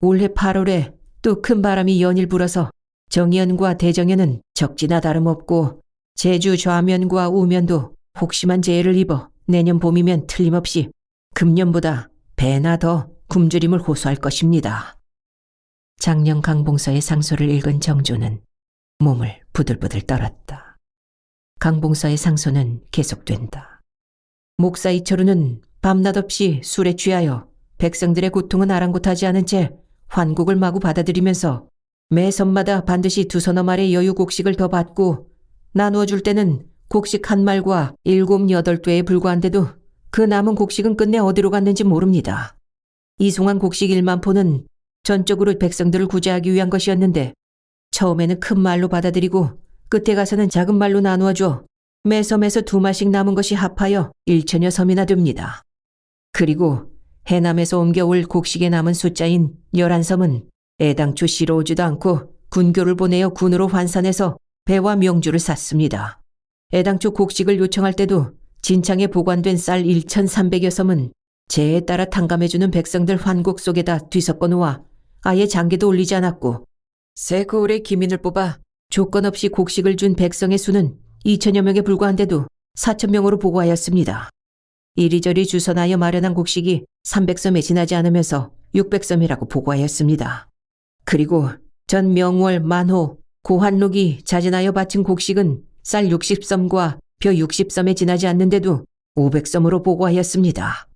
올해 8월에 또 큰 바람이 연일 불어서 정연과 대정연은 적지나 다름없고 제주 좌면과 우면도 혹심한 재해를 입어 내년 봄이면 틀림없이 금년보다 배나 더 굶주림을 호소할 것입니다. 장령 강봉서의 상소를 읽은 정조는 몸을 부들부들 떨었다. 강봉서의 상소는 계속된다. 목사 이철우는 밤낮 없이 술에 취하여 백성들의 고통은 아랑곳하지 않은 채 환곡을 마구 받아들이면서 매 섬마다 반드시 2서너 말의 여유 곡식을 더 받고 나누어 줄 때는 곡식 한 말과 7, 8되에 불과한데도 그 남은 곡식은 끝내 어디로 갔는지 모릅니다. 이송한 곡식 1만 포는 전적으로 백성들을 구제하기 위한 것이었는데 처음에는 큰 말로 받아들이고 끝에 가서는 작은 말로 나누어 줘 매 섬에서 2말씩 남은 것이 합하여 1,000여 섬이나 됩니다. 그리고 해남에서 옮겨올 곡식에 남은 숫자인 11섬은 애당초 실어오지도 않고 군교를 보내어 군으로 환산해서 배와 명주를 샀습니다. 애당초 곡식을 요청할 때도 진창에 보관된 쌀 1,300여 섬은 재해에 따라 탕감해주는 백성들 환곡 속에다 뒤섞어 놓아 아예 장계도 올리지 않았고 새 거울에 기민을 뽑아 조건 없이 곡식을 준 백성의 수는 2,000여 명에 불과한데도 4,000명으로 보고하였습니다. 이리저리 주선하여 마련한 곡식이 300섬에 지나지 않으면서 600섬이라고 보고하였습니다. 그리고 전 명월, 만호, 고환록이 자진하여 바친 곡식은 쌀 60섬과 벼 60섬에 지나지 않는데도 500섬으로 보고하였습니다.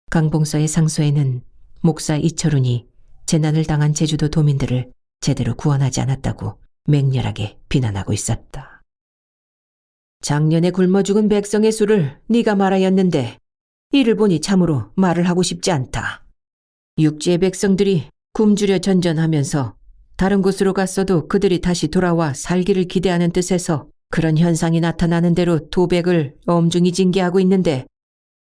강봉서의 상소에는 목사 이철훈이 재난을 당한 제주도 도민들을 제대로 구원하지 않았다고 맹렬하게 비난하고 있었다. 작년에 굶어 죽은 백성의 수를 네가 말하였는데 이를 보니 참으로 말을 하고 싶지 않다. 육지의 백성들이 굶주려 전전하면서 다른 곳으로 갔어도 그들이 다시 돌아와 살기를 기대하는 뜻에서 그런 현상이 나타나는 대로 도백을 엄중히 징계하고 있는데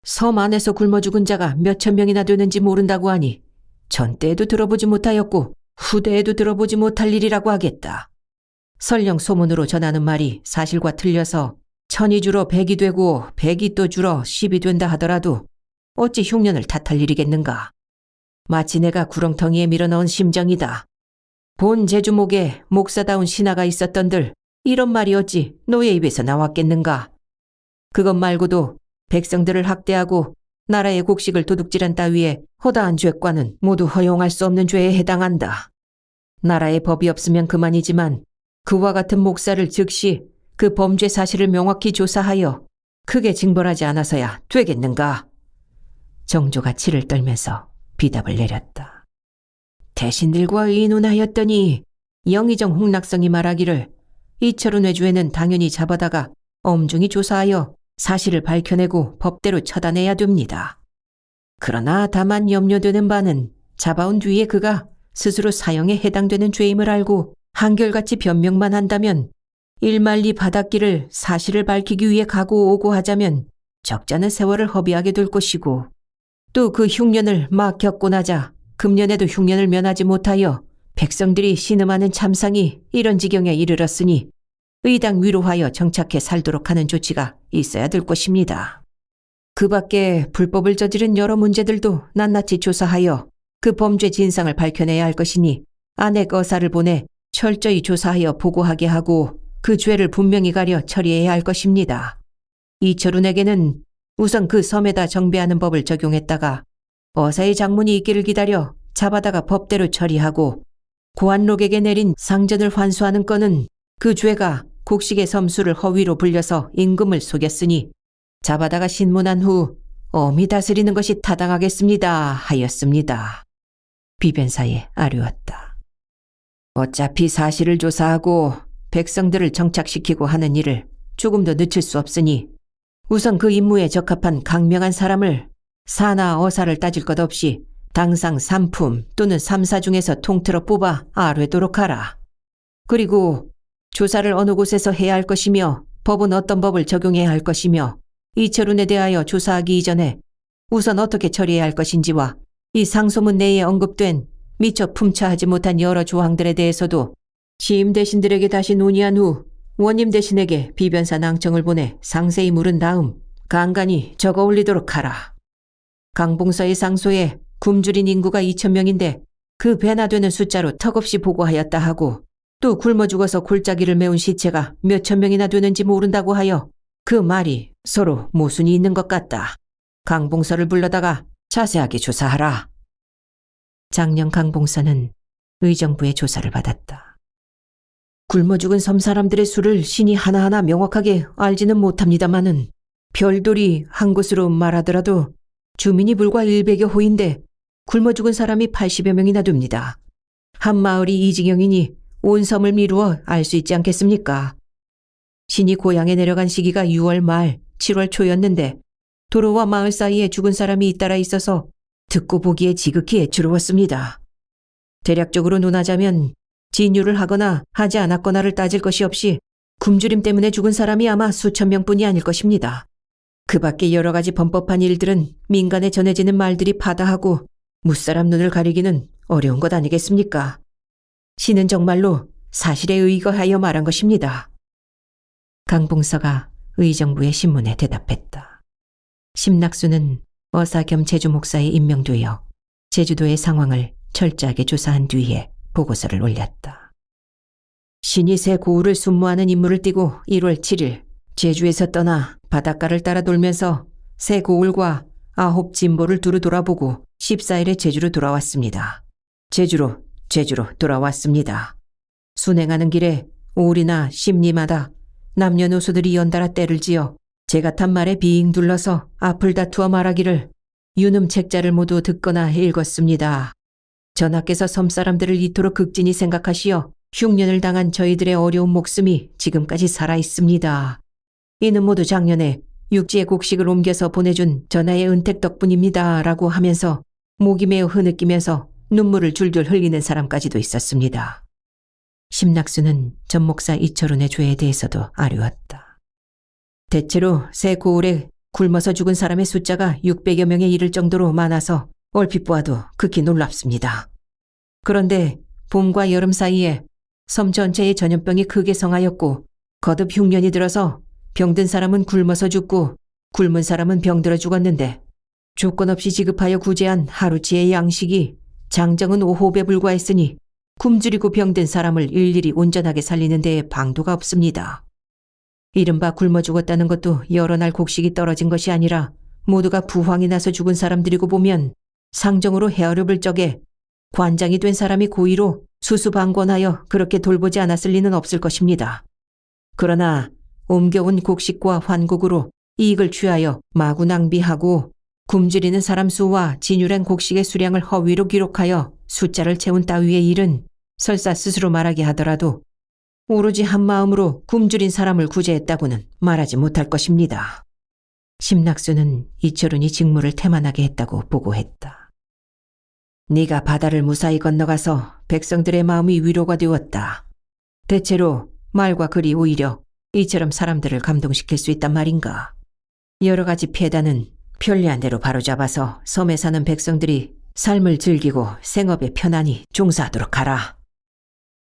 섬 안에서 굶어 죽은 자가 몇천 명이나 되는지 모른다고 하니 전때에도 들어보지 못하였고 후대에도 들어보지 못할 일이라고 하겠다. 설령 소문으로 전하는 말이 사실과 틀려서 1,000이 줄어 100이 되고 100이 또 줄어 10이 된다 하더라도 어찌 흉년을 탓할 일이겠는가. 마치 내가 구렁텅이에 밀어넣은 심정이다. 본 제주목에 목사다운 신하가 있었던들 이런 말이 어찌 노예 입에서 나왔겠는가. 그것 말고도 백성들을 학대하고 나라의 곡식을 도둑질한 따위의 허다한 죄과는 모두 허용할 수 없는 죄에 해당한다. 나라에 법이 없으면 그만이지만 그와 같은 목사를 즉시 그 범죄 사실을 명확히 조사하여 크게 징벌하지 않아서야 되겠는가. 정조가 치를 떨면서 비답을 내렸다. 대신들과 의논하였더니 영의정 홍락성이 말하기를 이철훈 외주에는 당연히 잡아다가 엄중히 조사하여 사실을 밝혀내고 법대로 처단해야 됩니다. 그러나 다만 염려되는 바는 잡아온 뒤에 그가 스스로 사형에 해당되는 죄임을 알고 한결같이 변명만 한다면 일말리 바닷길을 사실을 밝히기 위해 가고 오고 하자면 적잖은 세월을 허비하게 될 것이고 또 그 흉년을 막 겪고 나자 금년에도 흉년을 면하지 못하여 백성들이 신음하는 참상이 이런 지경에 이르렀으니 의당 위로하여 정착해 살도록 하는 조치가 있어야 될 것입니다. 그 밖에 불법을 저지른 여러 문제들도 낱낱이 조사하여 그 범죄 진상을 밝혀내야 할 것이니 안핵 어사를 보내 철저히 조사하여 보고하게 하고 그 죄를 분명히 가려 처리해야 할 것입니다. 이철훈에게는 우선 그 섬에다 정배하는 법을 적용했다가 어사의 장문이 있기를 기다려 잡아다가 법대로 처리하고 고한록에게 내린 상전을 환수하는 건은 그 죄가 곡식의 섬수를 허위로 불려서 임금을 속였으니 잡아다가 신문한 후 엄히 다스리는 것이 타당하겠습니다 하였습니다. 비변사에 아뢰었다. 어차피 사실을 조사하고 백성들을 정착시키고 하는 일을 조금 더 늦출 수 없으니 우선 그 임무에 적합한 강명한 사람을 사나 어사를 따질 것 없이 당상 3품 또는 3사 중에서 통틀어 뽑아 아뢰도록 하라. 그리고 조사를 어느 곳에서 해야 할 것이며 법은 어떤 법을 적용해야 할 것이며 이철훈에 대하여 조사하기 이전에 우선 어떻게 처리해야 할 것인지와 이 상소문 내에 언급된 미처 품처하지 못한 여러 조항들에 대해서도 시임 대신들에게 다시 논의한 후 원님 대신에게 비변사 낭청을 보내 상세히 물은 다음 간간히 적어 올리도록 하라. 강봉서의 상소에 굶주린 인구가 2,000명인데 그 배나 되는 숫자로 턱없이 보고하였다 하고 또 굶어 죽어서 골짜기를 메운 시체가 몇천 명이나 되는지 모른다고 하여 그 말이 서로 모순이 있는 것 같다. 강봉서를 불러다가 자세하게 조사하라. 장령 강봉서는 의정부의 조사를 받았다. 굶어 죽은 섬 사람들의 수를 신이 하나하나 명확하게 알지는 못합니다마는 별돌이 한 곳으로 말하더라도 주민이 불과 100여 호인데 굶어 죽은 사람이 80여 명이나 됩니다. 한 마을이 이지경이니 온 섬을 미루어 알 수 있지 않겠습니까? 신이 고향에 내려간 시기가 6월 말, 7월 초였는데 도로와 마을 사이에 죽은 사람이 잇따라 있어서 듣고 보기에 지극히 애처로웠습니다. 대략적으로 논하자면 진유를 하거나 하지 않았거나를 따질 것이 없이 굶주림 때문에 죽은 사람이 아마 수천 명뿐이 아닐 것입니다. 그 밖에 여러 가지 범법한 일들은 민간에 전해지는 말들이 파다하고 무사람 눈을 가리기는 어려운 것 아니겠습니까? 신은 정말로 사실에 의거하여 말한 것입니다. 강봉서가 의정부의 신문에 대답했다. 심낙수는 어사 겸 제주 목사에 임명되어 제주도의 상황을 철저하게 조사한 뒤에 보고서를 올렸다. 신이 새 고을을 순무하는 임무를 띠고 1월 7일 제주에서 떠나 바닷가를 따라 돌면서 새 고을과 9 진보를 두루 돌아보고 14일에 제주로 돌아왔습니다. 제주로 돌아왔습니다. 순행하는 길에 오리나 심리마다 남녀노소들이 연달아 떼를 지어 제가 탄 말에 빙 둘러서 앞을 다투어 말하기를 유놈 책자를 모두 듣거나 읽었습니다. 전하께서 섬사람들을 이토록 극진히 생각하시어 흉년을 당한 저희들의 어려운 목숨이 지금까지 살아있습니다. 이는 모두 작년에 육지에 곡식을 옮겨서 보내준 전하의 은택 덕분입니다. 라고 하면서 목이 매우 흐느끼면서 눈물을 줄줄 흘리는 사람까지도 있었습니다. 심낙수는 전 목사 이철훈의 죄에 대해서도 아뢰었다. 대체로 새 고을에 굶어서 죽은 사람의 숫자가 600여 명에 이를 정도로 많아서 얼핏 보아도 극히 놀랍습니다. 그런데 봄과 여름 사이에 섬 전체에 전염병이 크게 성하였고 거듭 흉년이 들어서 병든 사람은 굶어서 죽고 굶은 사람은 병들어 죽었는데 조건 없이 지급하여 구제한 하루치의 양식이 장정은 5호에 불과했으니 굶주리고 병든 사람을 일일이 온전하게 살리는 데에 방도가 없습니다. 이른바 굶어 죽었다는 것도 여러 날 곡식이 떨어진 것이 아니라 모두가 부황이 나서 죽은 사람들이고 보면 상정으로 헤아려볼 적에 관장이 된 사람이 고의로 수수방권하여 그렇게 돌보지 않았을 리는 없을 것입니다. 그러나 옮겨온 곡식과 환곡으로 이익을 취하여 마구 낭비하고 굶주리는 사람 수와 진유된 곡식의 수량을 허위로 기록하여 숫자를 채운 따위의 일은 설사 스스로 말하게 하더라도 오로지 한 마음으로 굶주린 사람을 구제했다고는 말하지 못할 것입니다. 심낙수는 이철훈이 직무를 태만하게 했다고 보고했다. 네가 바다를 무사히 건너가서 백성들의 마음이 위로가 되었다. 대체로 말과 글이 오히려 이처럼 사람들을 감동시킬 수 있단 말인가. 여러 가지 폐단은 편리한 대로 바로잡아서 섬에 사는 백성들이 삶을 즐기고 생업에 편안히 종사하도록 하라.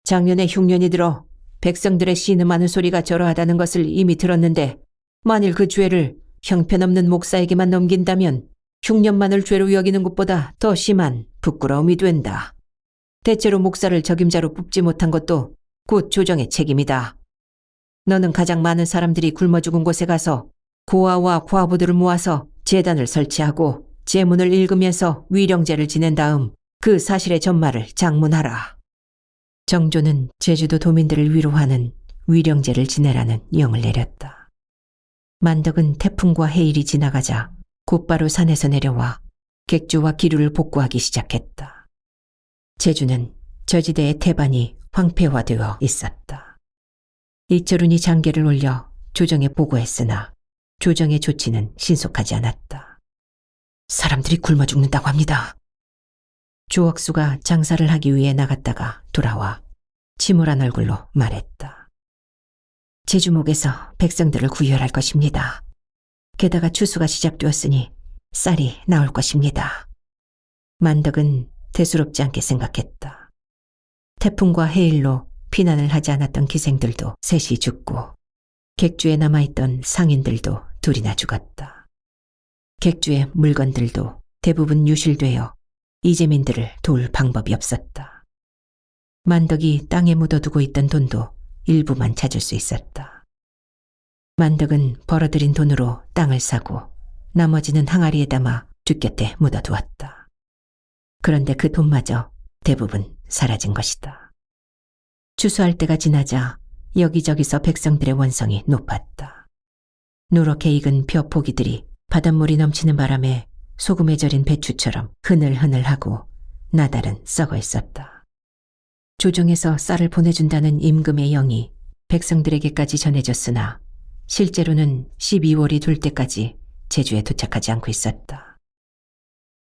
작년에 흉년이 들어 백성들의 신음하는 소리가 저러하다는 것을 이미 들었는데 만일 그 죄를 형편없는 목사에게만 넘긴다면 흉년만을 죄로 여기는 것보다 더 심한 부끄러움이 된다. 대체로 목사를 적임자로 뽑지 못한 것도 곧 조정의 책임이다. 너는 가장 많은 사람들이 굶어 죽은 곳에 가서 고아와 과부들을 모아서 제단을 설치하고 제문을 읽으면서 위령제를 지낸 다음 그 사실의 전말을 장문하라. 정조는 제주도 도민들을 위로하는 위령제를 지내라는 영을 내렸다. 만덕은 태풍과 해일이 지나가자 곧바로 산에서 내려와 객주와 기류를 복구하기 시작했다. 제주는 저지대의 태반이 황폐화되어 있었다. 이철훈이 장계를 올려 조정에 보고했으나 조정의 조치는 신속하지 않았다. 사람들이 굶어 죽는다고 합니다. 조억수가 장사를 하기 위해 나갔다가 돌아와 침울한 얼굴로 말했다. 제주목에서 백성들을 구혈할 것입니다. 게다가 추수가 시작되었으니 쌀이 나올 것입니다. 만덕은 대수롭지 않게 생각했다. 태풍과 해일로 피난을 하지 않았던 기생들도 셋이 죽고 객주에 남아있던 상인들도 둘이나 죽었다. 객주의 물건들도 대부분 유실되어 이재민들을 도울 방법이 없었다. 만덕이 땅에 묻어두고 있던 돈도 일부만 찾을 수 있었다. 만덕은 벌어들인 돈으로 땅을 사고 나머지는 항아리에 담아 뒷곁에 묻어두었다. 그런데 그 돈마저 대부분 사라진 것이다. 추수할 때가 지나자 여기저기서 백성들의 원성이 높았다. 누렇게 익은 벼 포기들이 바닷물이 넘치는 바람에 소금에 절인 배추처럼 흐늘흐늘하고 나달은 썩어 있었다. 조정에서 쌀을 보내준다는 임금의 영이 백성들에게까지 전해졌으나 실제로는 12월이 될 때까지 제주에 도착하지 않고 있었다.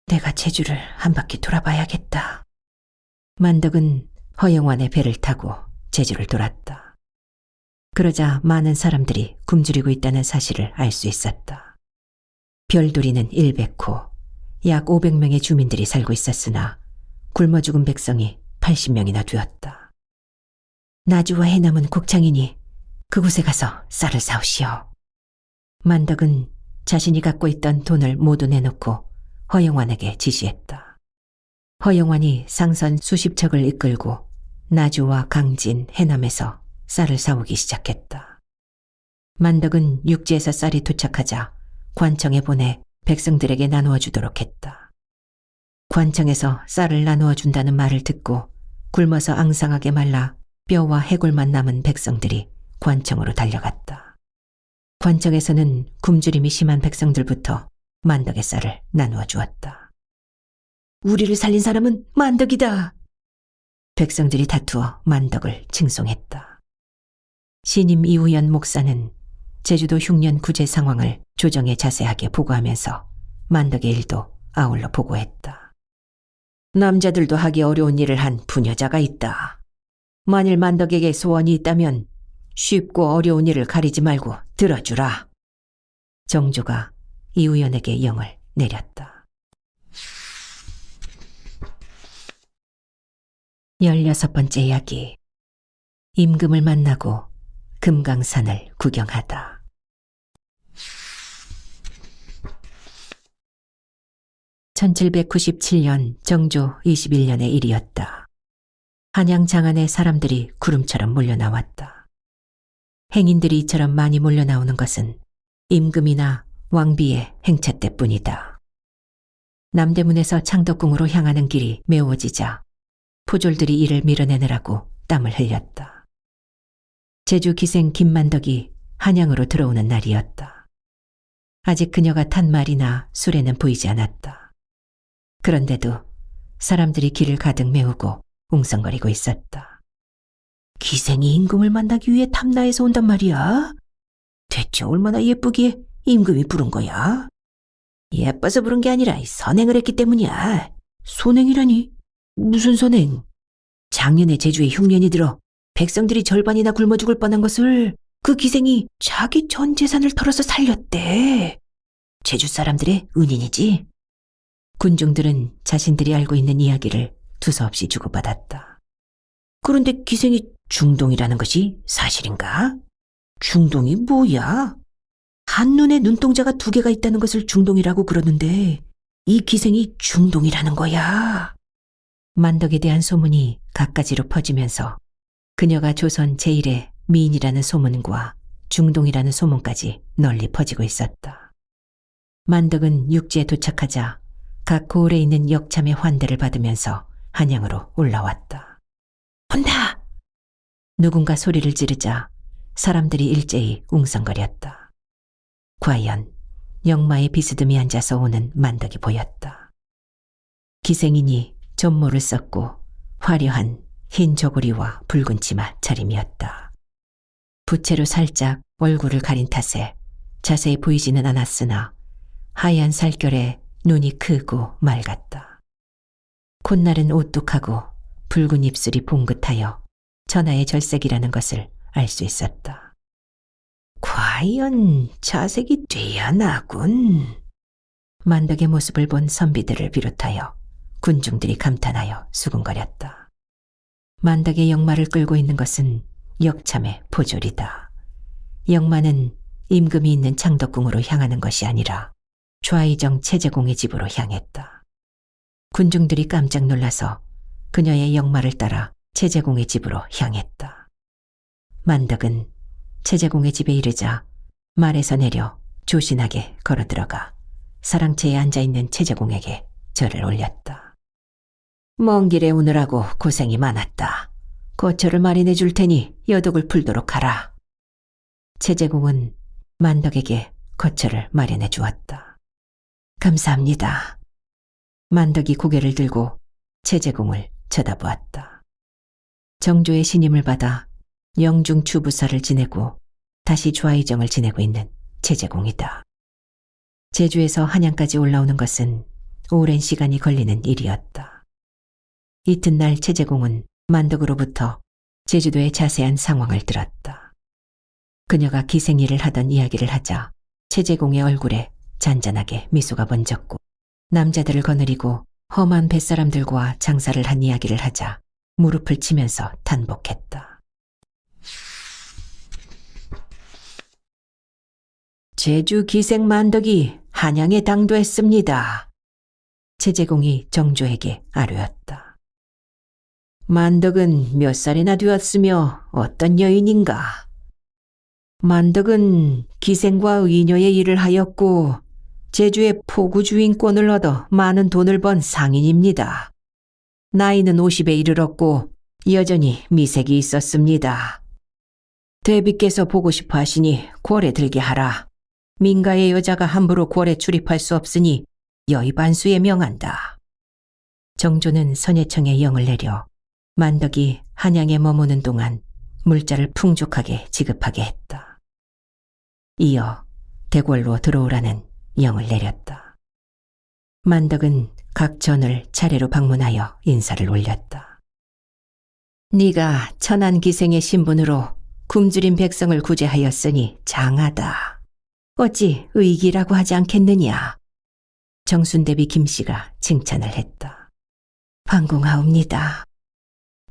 내가 제주를 한 바퀴 돌아봐야겠다. 만덕은 허영환의 배를 타고 제주를 돌았다. 그러자 많은 사람들이 굶주리고 있다는 사실을 알 수 있었다. 별도리는 100호, 약 500명의 주민들이 살고 있었으나 굶어 죽은 백성이 80명이나 되었다. 나주와 해남은 곡창이니 그곳에 가서 쌀을 사오시오. 만덕은 자신이 갖고 있던 돈을 모두 내놓고 허영환에게 지시했다. 허영환이 상선 수십 척을 이끌고 나주와 강진, 해남에서 쌀을 사오기 시작했다. 만덕은 육지에서 쌀이 도착하자 관청에 보내 백성들에게 나누어 주도록 했다. 관청에서 쌀을 나누어 준다는 말을 듣고 굶어서 앙상하게 말라 뼈와 해골만 남은 백성들이 관청으로 달려갔다. 관청에서는 굶주림이 심한 백성들부터 만덕의 쌀을 나누어 주었다. 우리를 살린 사람은 만덕이다. 백성들이 다투어 만덕을 칭송했다. 신임 이우연 목사는 제주도 흉년 구제 상황을 조정에 자세하게 보고하면서 만덕의 일도 아울러 보고했다. 남자들도 하기 어려운 일을 한 부녀자가 있다. 만일 만덕에게 소원이 있다면 쉽고 어려운 일을 가리지 말고 들어주라. 정조가 이우연에게 영을 내렸다. 16번째 이야기. 임금을 만나고 금강산을 구경하다. (1797년) 정조 21년의 일이었다. 한양 장안에 사람들이 구름처럼 몰려나왔다. 행인들이 이처럼 많이 몰려나오는 것은 임금이나 왕비의 행차 때뿐이다. 남대문에서 창덕궁으로 향하는 길이 메워지자 포졸들이 이를 밀어내느라고 땀을 흘렸다. 제주 기생 김만덕이 한양으로 들어오는 날이었다. 아직 그녀가 탄 말이나 술에는 보이지 않았다. 그런데도 사람들이 길을 가득 메우고 웅성거리고 있었다. 기생이 임금을 만나기 위해 탐나에서 온단 말이야? 대체 얼마나 예쁘기에 임금이 부른 거야? 예뻐서 부른 게 아니라 선행을 했기 때문이야. 선행이라니? 무슨 선행? 작년에 제주에 흉년이 들어 백성들이 절반이나 굶어 죽을 뻔한 것을 그 기생이 자기 전 재산을 털어서 살렸대. 제주 사람들의 은인이지. 군중들은 자신들이 알고 있는 이야기를 두서없이 주고받았다. 그런데 기생이 중동이라는 것이 사실인가? 중동이 뭐야? 한눈에 눈동자가 2개가 있다는 것을 중동이라고 그러는데 이 기생이 중동이라는 거야. 만덕에 대한 소문이 갖가지로 퍼지면서 그녀가 조선 제1의 미인이라는 소문과 중동이라는 소문까지 널리 퍼지고 있었다. 만덕은 육지에 도착하자 각 고을에 있는 역참의 환대를 받으면서 한양으로 올라왔다. 온다! 누군가 소리를 지르자 사람들이 일제히 웅성거렸다. 과연 영마에 비스듬히 앉아서 오는 만덕이 보였다. 기생이니 전모를 썼고 화려한 흰 저고리와 붉은 치마 차림이었다. 부채로 살짝 얼굴을 가린 탓에 자세히 보이지는 않았으나 하얀 살결에 눈이 크고 맑았다. 콧날은 오뚝하고 붉은 입술이 봉긋하여 천하의 절색이라는 것을 알 수 있었다. 과연 자색이 뛰어나군. 만덕의 모습을 본 선비들을 비롯하여 군중들이 감탄하여 수군거렸다. 만덕의 역마를 끌고 있는 것은 역참의 포졸이다. 역마는 임금이 있는 창덕궁으로 향하는 것이 아니라 좌의정 채제공의 집으로 향했다. 군중들이 깜짝 놀라서 그녀의 역마를 따라 채제공의 집으로 향했다. 만덕은 채제공의 집에 이르자 말에서 내려 조신하게 걸어들어가 사랑채에 앉아있는 채제공에게 절을 올렸다. 먼 길에 오느라고 고생이 많았다. 거처를 마련해 줄 테니 여독을 풀도록 하라. 채제공은 만덕에게 거처를 마련해 주었다. 감사합니다. 만덕이 고개를 들고 채제공을 쳐다보았다. 정조의 신임을 받아 영중 추부사를 지내고 다시 좌의정을 지내고 있는 채제공이다. 제주에서 한양까지 올라오는 것은 오랜 시간이 걸리는 일이었다. 이튿날 채제공은 만덕으로부터 제주도의 자세한 상황을 들었다. 그녀가 기생일을 하던 이야기를 하자 채제공의 얼굴에 잔잔하게 미소가 번졌고 남자들을 거느리고 험한 뱃사람들과 장사를 한 이야기를 하자 무릎을 치면서 탄복했다. 제주 기생 만덕이 한양에 당도했습니다. 채제공이 정조에게 아뢰었다. 만덕은 몇 살이나 되었으며 어떤 여인인가? 만덕은 기생과 의녀의 일을 하였고 제주의 포구 주인권을 얻어 많은 돈을 번 상인입니다. 나이는 50에 이르렀고 여전히 미색이 있었습니다. 대비께서 보고 싶어 하시니 궐에 들게 하라. 민가의 여자가 함부로 궐에 출입할 수 없으니 여의반수에 명한다. 정조는 선예청에 영을 내려 만덕이 한양에 머무는 동안 물자를 풍족하게 지급하게 했다. 이어 대궐로 들어오라는 영을 내렸다. 만덕은 각 전을 차례로 방문하여 인사를 올렸다. 네가 천한 기생의 신분으로 굶주린 백성을 구제하였으니 장하다. 어찌 의기라고 하지 않겠느냐. 정순대비 김씨가 칭찬을 했다. 반궁하옵니다.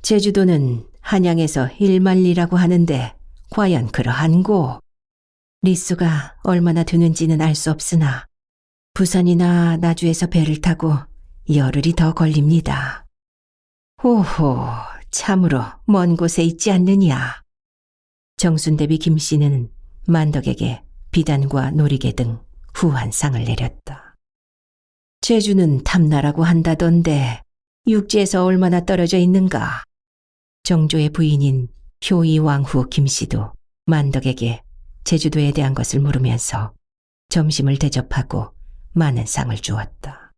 제주도는 한양에서 1만리라고 하는데 과연 그러한고? 리수가 얼마나 되는지는 알 수 없으나 부산이나 나주에서 배를 타고 열흘이 더 걸립니다. 오호, 참으로 먼 곳에 있지 않느냐. 정순대비 김씨는 만덕에게 비단과 놀이개 등 후한 상을 내렸다. 제주는 탐나라고 한다던데 육지에서 얼마나 떨어져 있는가? 정조의 부인인 효이왕후 김씨도 만덕에게 제주도에 대한 것을 물으면서 점심을 대접하고 많은 상을 주었다.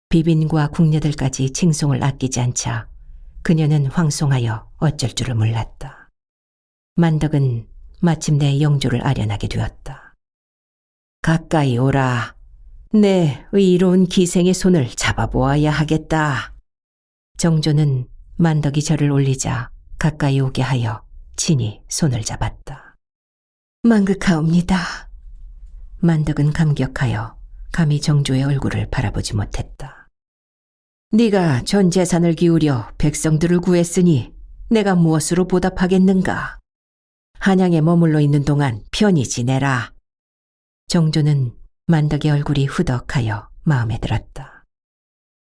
비빈과 궁녀들까지 칭송을 아끼지 않자 그녀는 황송하여 어쩔 줄을 몰랐다. 만덕은 마침내 영조를 아련하게 되었다. 가까이 오라. 내 의로운 기생의 손을 잡아보아야 하겠다. 정조는 만덕이 절을 올리자 가까이 오게 하여 친히 손을 잡았다. 망극하옵니다. 만덕은 감격하여 감히 정조의 얼굴을 바라보지 못했다. 네가 전 재산을 기울여 백성들을 구했으니 내가 무엇으로 보답하겠는가? 한양에 머물러 있는 동안 편히 지내라. 정조는 만덕의 얼굴이 후덕하여 마음에 들었다.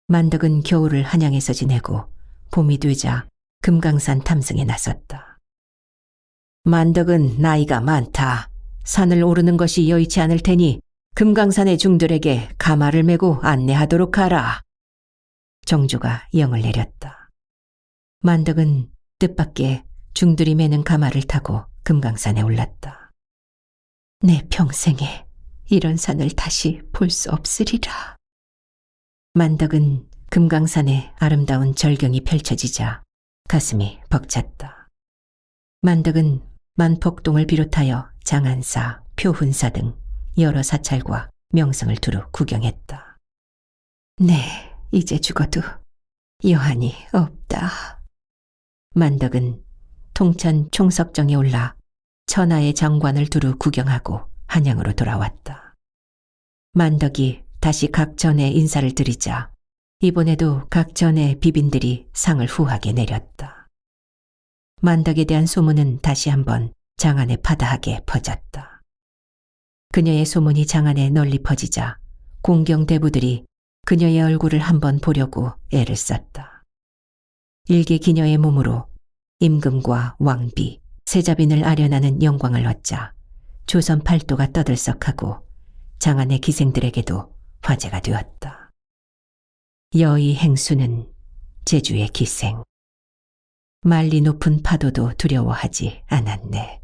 만덕은 겨울을 한양에서 지내고 봄이 되자 금강산 탐승에 나섰다. 만덕은 나이가 많다. 산을 오르는 것이 여의치 않을 테니 금강산의 중들에게 가마를 메고 안내하도록 하라. 정조가 영을 내렸다. 만덕은 뜻밖의 중들이 매는 가마를 타고 금강산에 올랐다. 내 평생에 이런 산을 다시 볼 수 없으리라. 만덕은 금강산의 아름다운 절경이 펼쳐지자 가슴이 벅찼다. 만덕은 만폭동을 비롯하여 장안사, 표훈사 등 여러 사찰과 명성을 두루 구경했다. 네, 이제 죽어도 여한이 없다. 만덕은 통천 총석정에 올라 천하의 장관을 두루 구경하고 한양으로 돌아왔다. 만덕이 다시 각전에 인사를 드리자 이번에도 각전의 비빈들이 상을 후하게 내렸다. 만덕에 대한 소문은 다시 한번 장안에 파다하게 퍼졌다. 그녀의 소문이 장안에 널리 퍼지자 공경대부들이 그녀의 얼굴을 한번 보려고 애를 썼다. 일개 기녀의 몸으로 임금과 왕비, 세자빈을 아련하는 영광을 얻자 조선 팔도가 떠들썩하고 장안의 기생들에게도 화제가 되었다. 여의 행수는 제주의 기생. 만리 높은 파도도 두려워하지 않았네.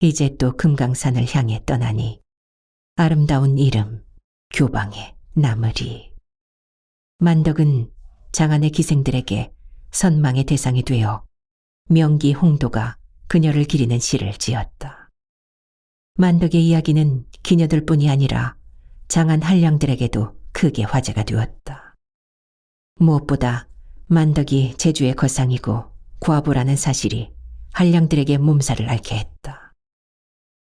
이제 또 금강산을 향해 떠나니 아름다운 이름 교방에 남으리. 만덕은 장안의 기생들에게 선망의 대상이 되어 명기 홍도가 그녀를 기리는 시를 지었다. 만덕의 이야기는 기녀들뿐이 아니라 장안 한량들에게도 크게 화제가 되었다. 무엇보다 만덕이 제주의 거상이고 과부라는 사실이 한량들에게 몸살을 앓게 했다.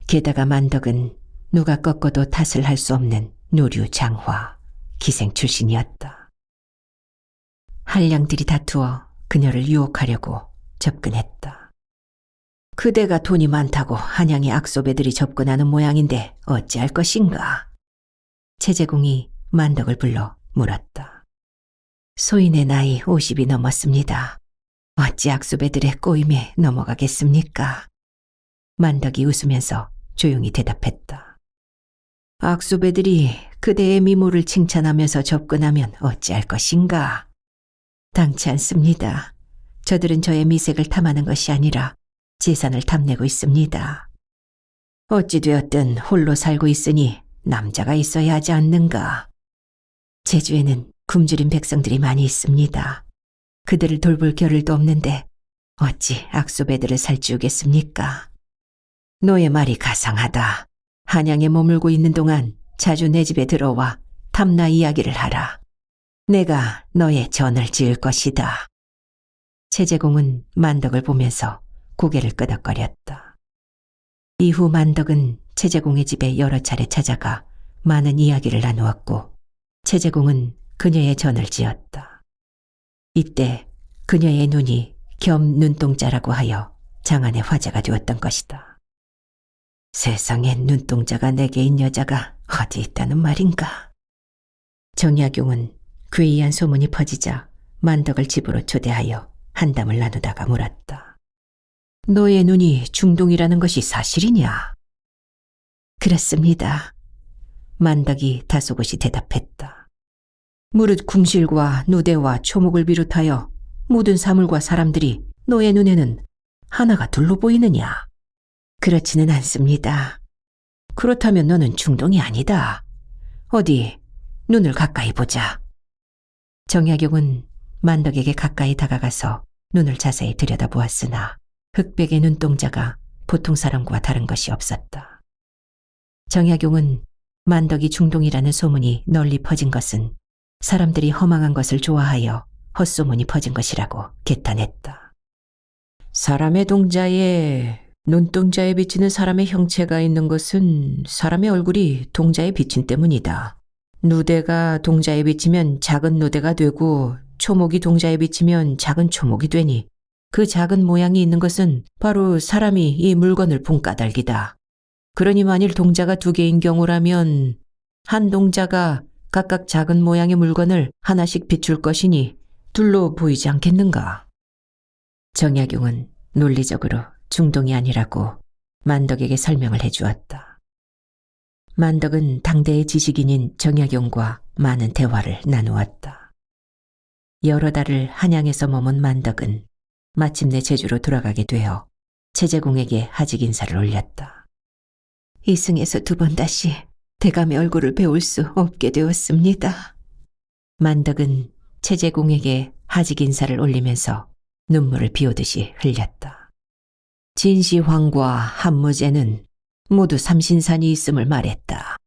게다가 만덕은 누가 꺾어도 탓을 할 수 없는 노류 장화, 기생 출신이었다. 한량들이 다투어 그녀를 유혹하려고 접근했다. 그대가 돈이 많다고 한양의 악소배들이 접근하는 모양인데 어찌할 것인가? 채제공이 만덕을 불러 물었다. 소인의 나이 50이 넘었습니다. 어찌 악소배들의 꼬임에 넘어가겠습니까? 만덕이 웃으면서 조용히 대답했다. 악소배들이 그대의 미모를 칭찬하면서 접근하면 어찌할 것인가? 당치 않습니다. 저들은 저의 미색을 탐하는 것이 아니라 재산을 탐내고 있습니다. 어찌되었든 홀로 살고 있으니 남자가 있어야 하지 않는가? 제주에는 굶주린 백성들이 많이 있습니다. 그들을 돌볼 겨를도 없는데 어찌 악소배들을 살찌우겠습니까? 너의 말이 가상하다. 한양에 머물고 있는 동안 자주 내 집에 들어와 탐나 이야기를 하라. 내가 너의 전을 지을 것이다. 채제공은 만덕을 보면서 고개를 끄덕거렸다. 이후 만덕은 채제공의 집에 여러 차례 찾아가 많은 이야기를 나누었고 채제공은 그녀의 전을 지었다. 이때 그녀의 눈이 겸 눈동자라고 하여 장안의 화제가 되었던 것이다. 세상에 눈동자가 4개인 여자가 어디 있다는 말인가? 정약용은 괴이한 소문이 퍼지자 만덕을 집으로 초대하여 한담을 나누다가 물었다. 너의 눈이 중동이라는 것이 사실이냐? 그렇습니다. 만덕이 다소곳이 대답했다. 무릇 궁실과 누대와 초목을 비롯하여 모든 사물과 사람들이 너의 눈에는 하나가 둘로 보이느냐? 그렇지는 않습니다. 그렇다면 너는 중동이 아니다. 어디 눈을 가까이 보자. 정약용은 만덕에게 가까이 다가가서 눈을 자세히 들여다보았으나 흑백의 눈동자가 보통 사람과 다른 것이 없었다. 정약용은 만덕이 중동이라는 소문이 널리 퍼진 것은 사람들이 허망한 것을 좋아하여 헛소문이 퍼진 것이라고 개탄했다. 사람의 동자에 눈동자에 비치는 사람의 형체가 있는 것은 사람의 얼굴이 동자에 비친 때문이다. 누대가 동자에 비치면 작은 누대가 되고 초목이 동자에 비치면 작은 초목이 되니 그 작은 모양이 있는 것은 바로 사람이 이 물건을 본 까닭이다. 그러니 만일 동자가 두 개인 경우라면 한 동자가 각각 작은 모양의 물건을 하나씩 비출 것이니 둘로 보이지 않겠는가? 정약용은 논리적으로 중동이 아니라고 만덕에게 설명을 해주었다. 만덕은 당대의 지식인인 정약용과 많은 대화를 나누었다. 여러 달을 한양에서 머문 만덕은 마침내 제주로 돌아가게 되어 채제공에게 하직 인사를 올렸다. 이승에서 두 번 다시 대감의 얼굴을 배울 수 없게 되었습니다. 만덕은 채제공에게 하직 인사를 올리면서 눈물을 비오듯이 흘렸다. 진시황과 한무제는 모두 삼신산이 있음을 말했다.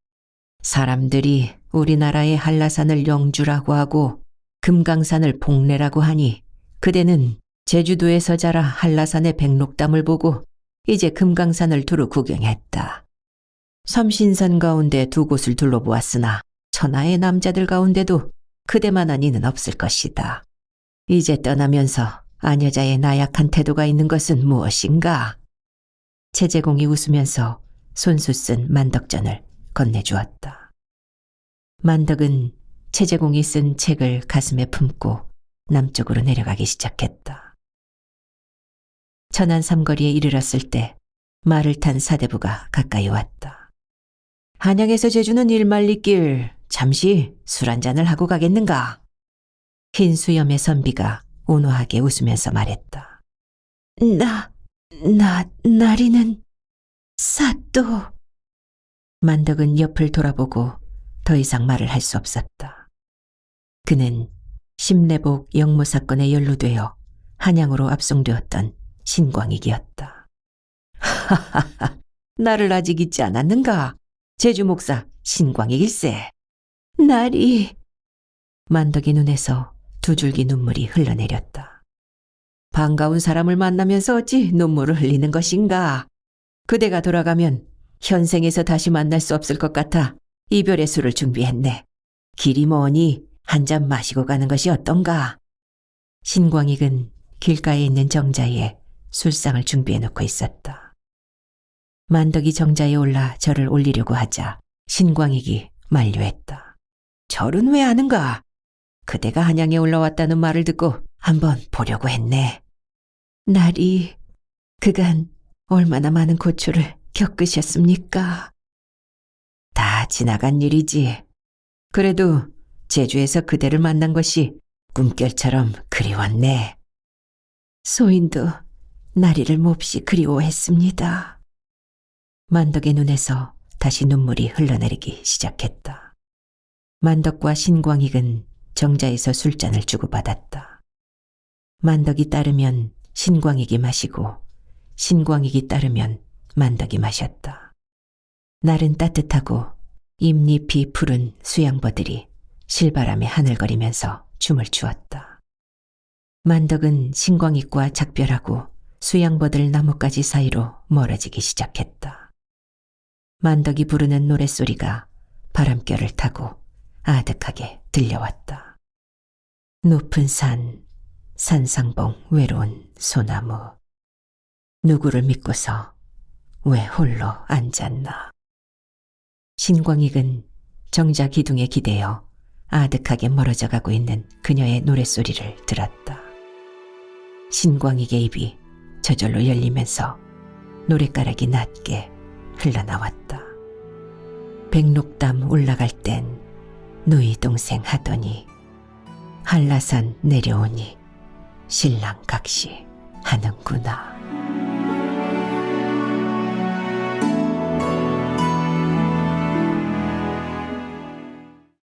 사람들이 우리나라의 한라산을 영주라고 하고 금강산을 복례라고 하니 그대는 제주도에서 자라 한라산의 백록담을 보고 이제 금강산을 두루 구경했다. 삼신산 가운데 두 곳을 둘러보았으나 천하의 남자들 가운데도 그대만한 이는 없을 것이다. 이제 떠나면서 아녀자의 나약한 태도가 있는 것은 무엇인가? 채제공이 웃으면서 손수 쓴 만덕전을 건네주었다. 만덕은 채제공이 쓴 책을 가슴에 품고 남쪽으로 내려가기 시작했다. 천안 삼거리에 이르렀을 때 말을 탄 사대부가 가까이 왔다. 한양에서 제주는 일말리길 잠시 술 한잔을 하고 가겠는가? 흰 수염의 선비가 온화하게 웃으면서 말했다. 나리는 사또. 만덕은 옆을 돌아보고 더 이상 말을 할 수 없었다. 그는 심내복 영무 사건에 연루되어 한양으로 압송되었던 신광익이었다. 하하하, 나를 아직 잊지 않았는가? 제주 목사 신광익일세. 나리. 만덕의 눈에서 두 줄기 눈물이 흘러내렸다. 반가운 사람을 만나면서 어찌 눈물을 흘리는 것인가? 그대가 돌아가면 현생에서 다시 만날 수 없을 것 같아 이별의 술을 준비했네. 길이 머니 한 잔 마시고 가는 것이 어떤가? 신광익은 길가에 있는 정자에 술상을 준비해 놓고 있었다. 만덕이 정자에 올라 절을 올리려고 하자 신광익이 만류했다. 절은 왜 하는가? 그대가 한양에 올라왔다는 말을 듣고 한번 보려고 했네. 나리, 그간 얼마나 많은 고초를 겪으셨습니까? 다 지나간 일이지. 그래도 제주에서 그대를 만난 것이 꿈결처럼 그리웠네. 소인도 나리를 몹시 그리워했습니다. 만덕의 눈에서 다시 눈물이 흘러내리기 시작했다. 만덕과 신광익은 정자에서 술잔을 주고받았다. 만덕이 따르면 신광익이 마시고 신광익이 따르면 만덕이 마셨다. 날은 따뜻하고 잎잎이 푸른 수양버들이 실바람에 하늘거리면서 춤을 추었다. 만덕은 신광익과 작별하고 수양버들 나뭇가지 사이로 멀어지기 시작했다. 만덕이 부르는 노랫소리가 바람결을 타고 아득하게 들려왔다. 높은 산, 산상봉 외로운 소나무. 누구를 믿고서 왜 홀로 앉았나. 신광익은 정자 기둥에 기대어 아득하게 멀어져 가고 있는 그녀의 노랫소리를 들었다. 신광익의 입이 저절로 열리면서 노랫가락이 낮게 흘러나왔다. 백록담 올라갈 땐 누이 동생 하더니 한라산 내려오니 신랑 각시 하는구나.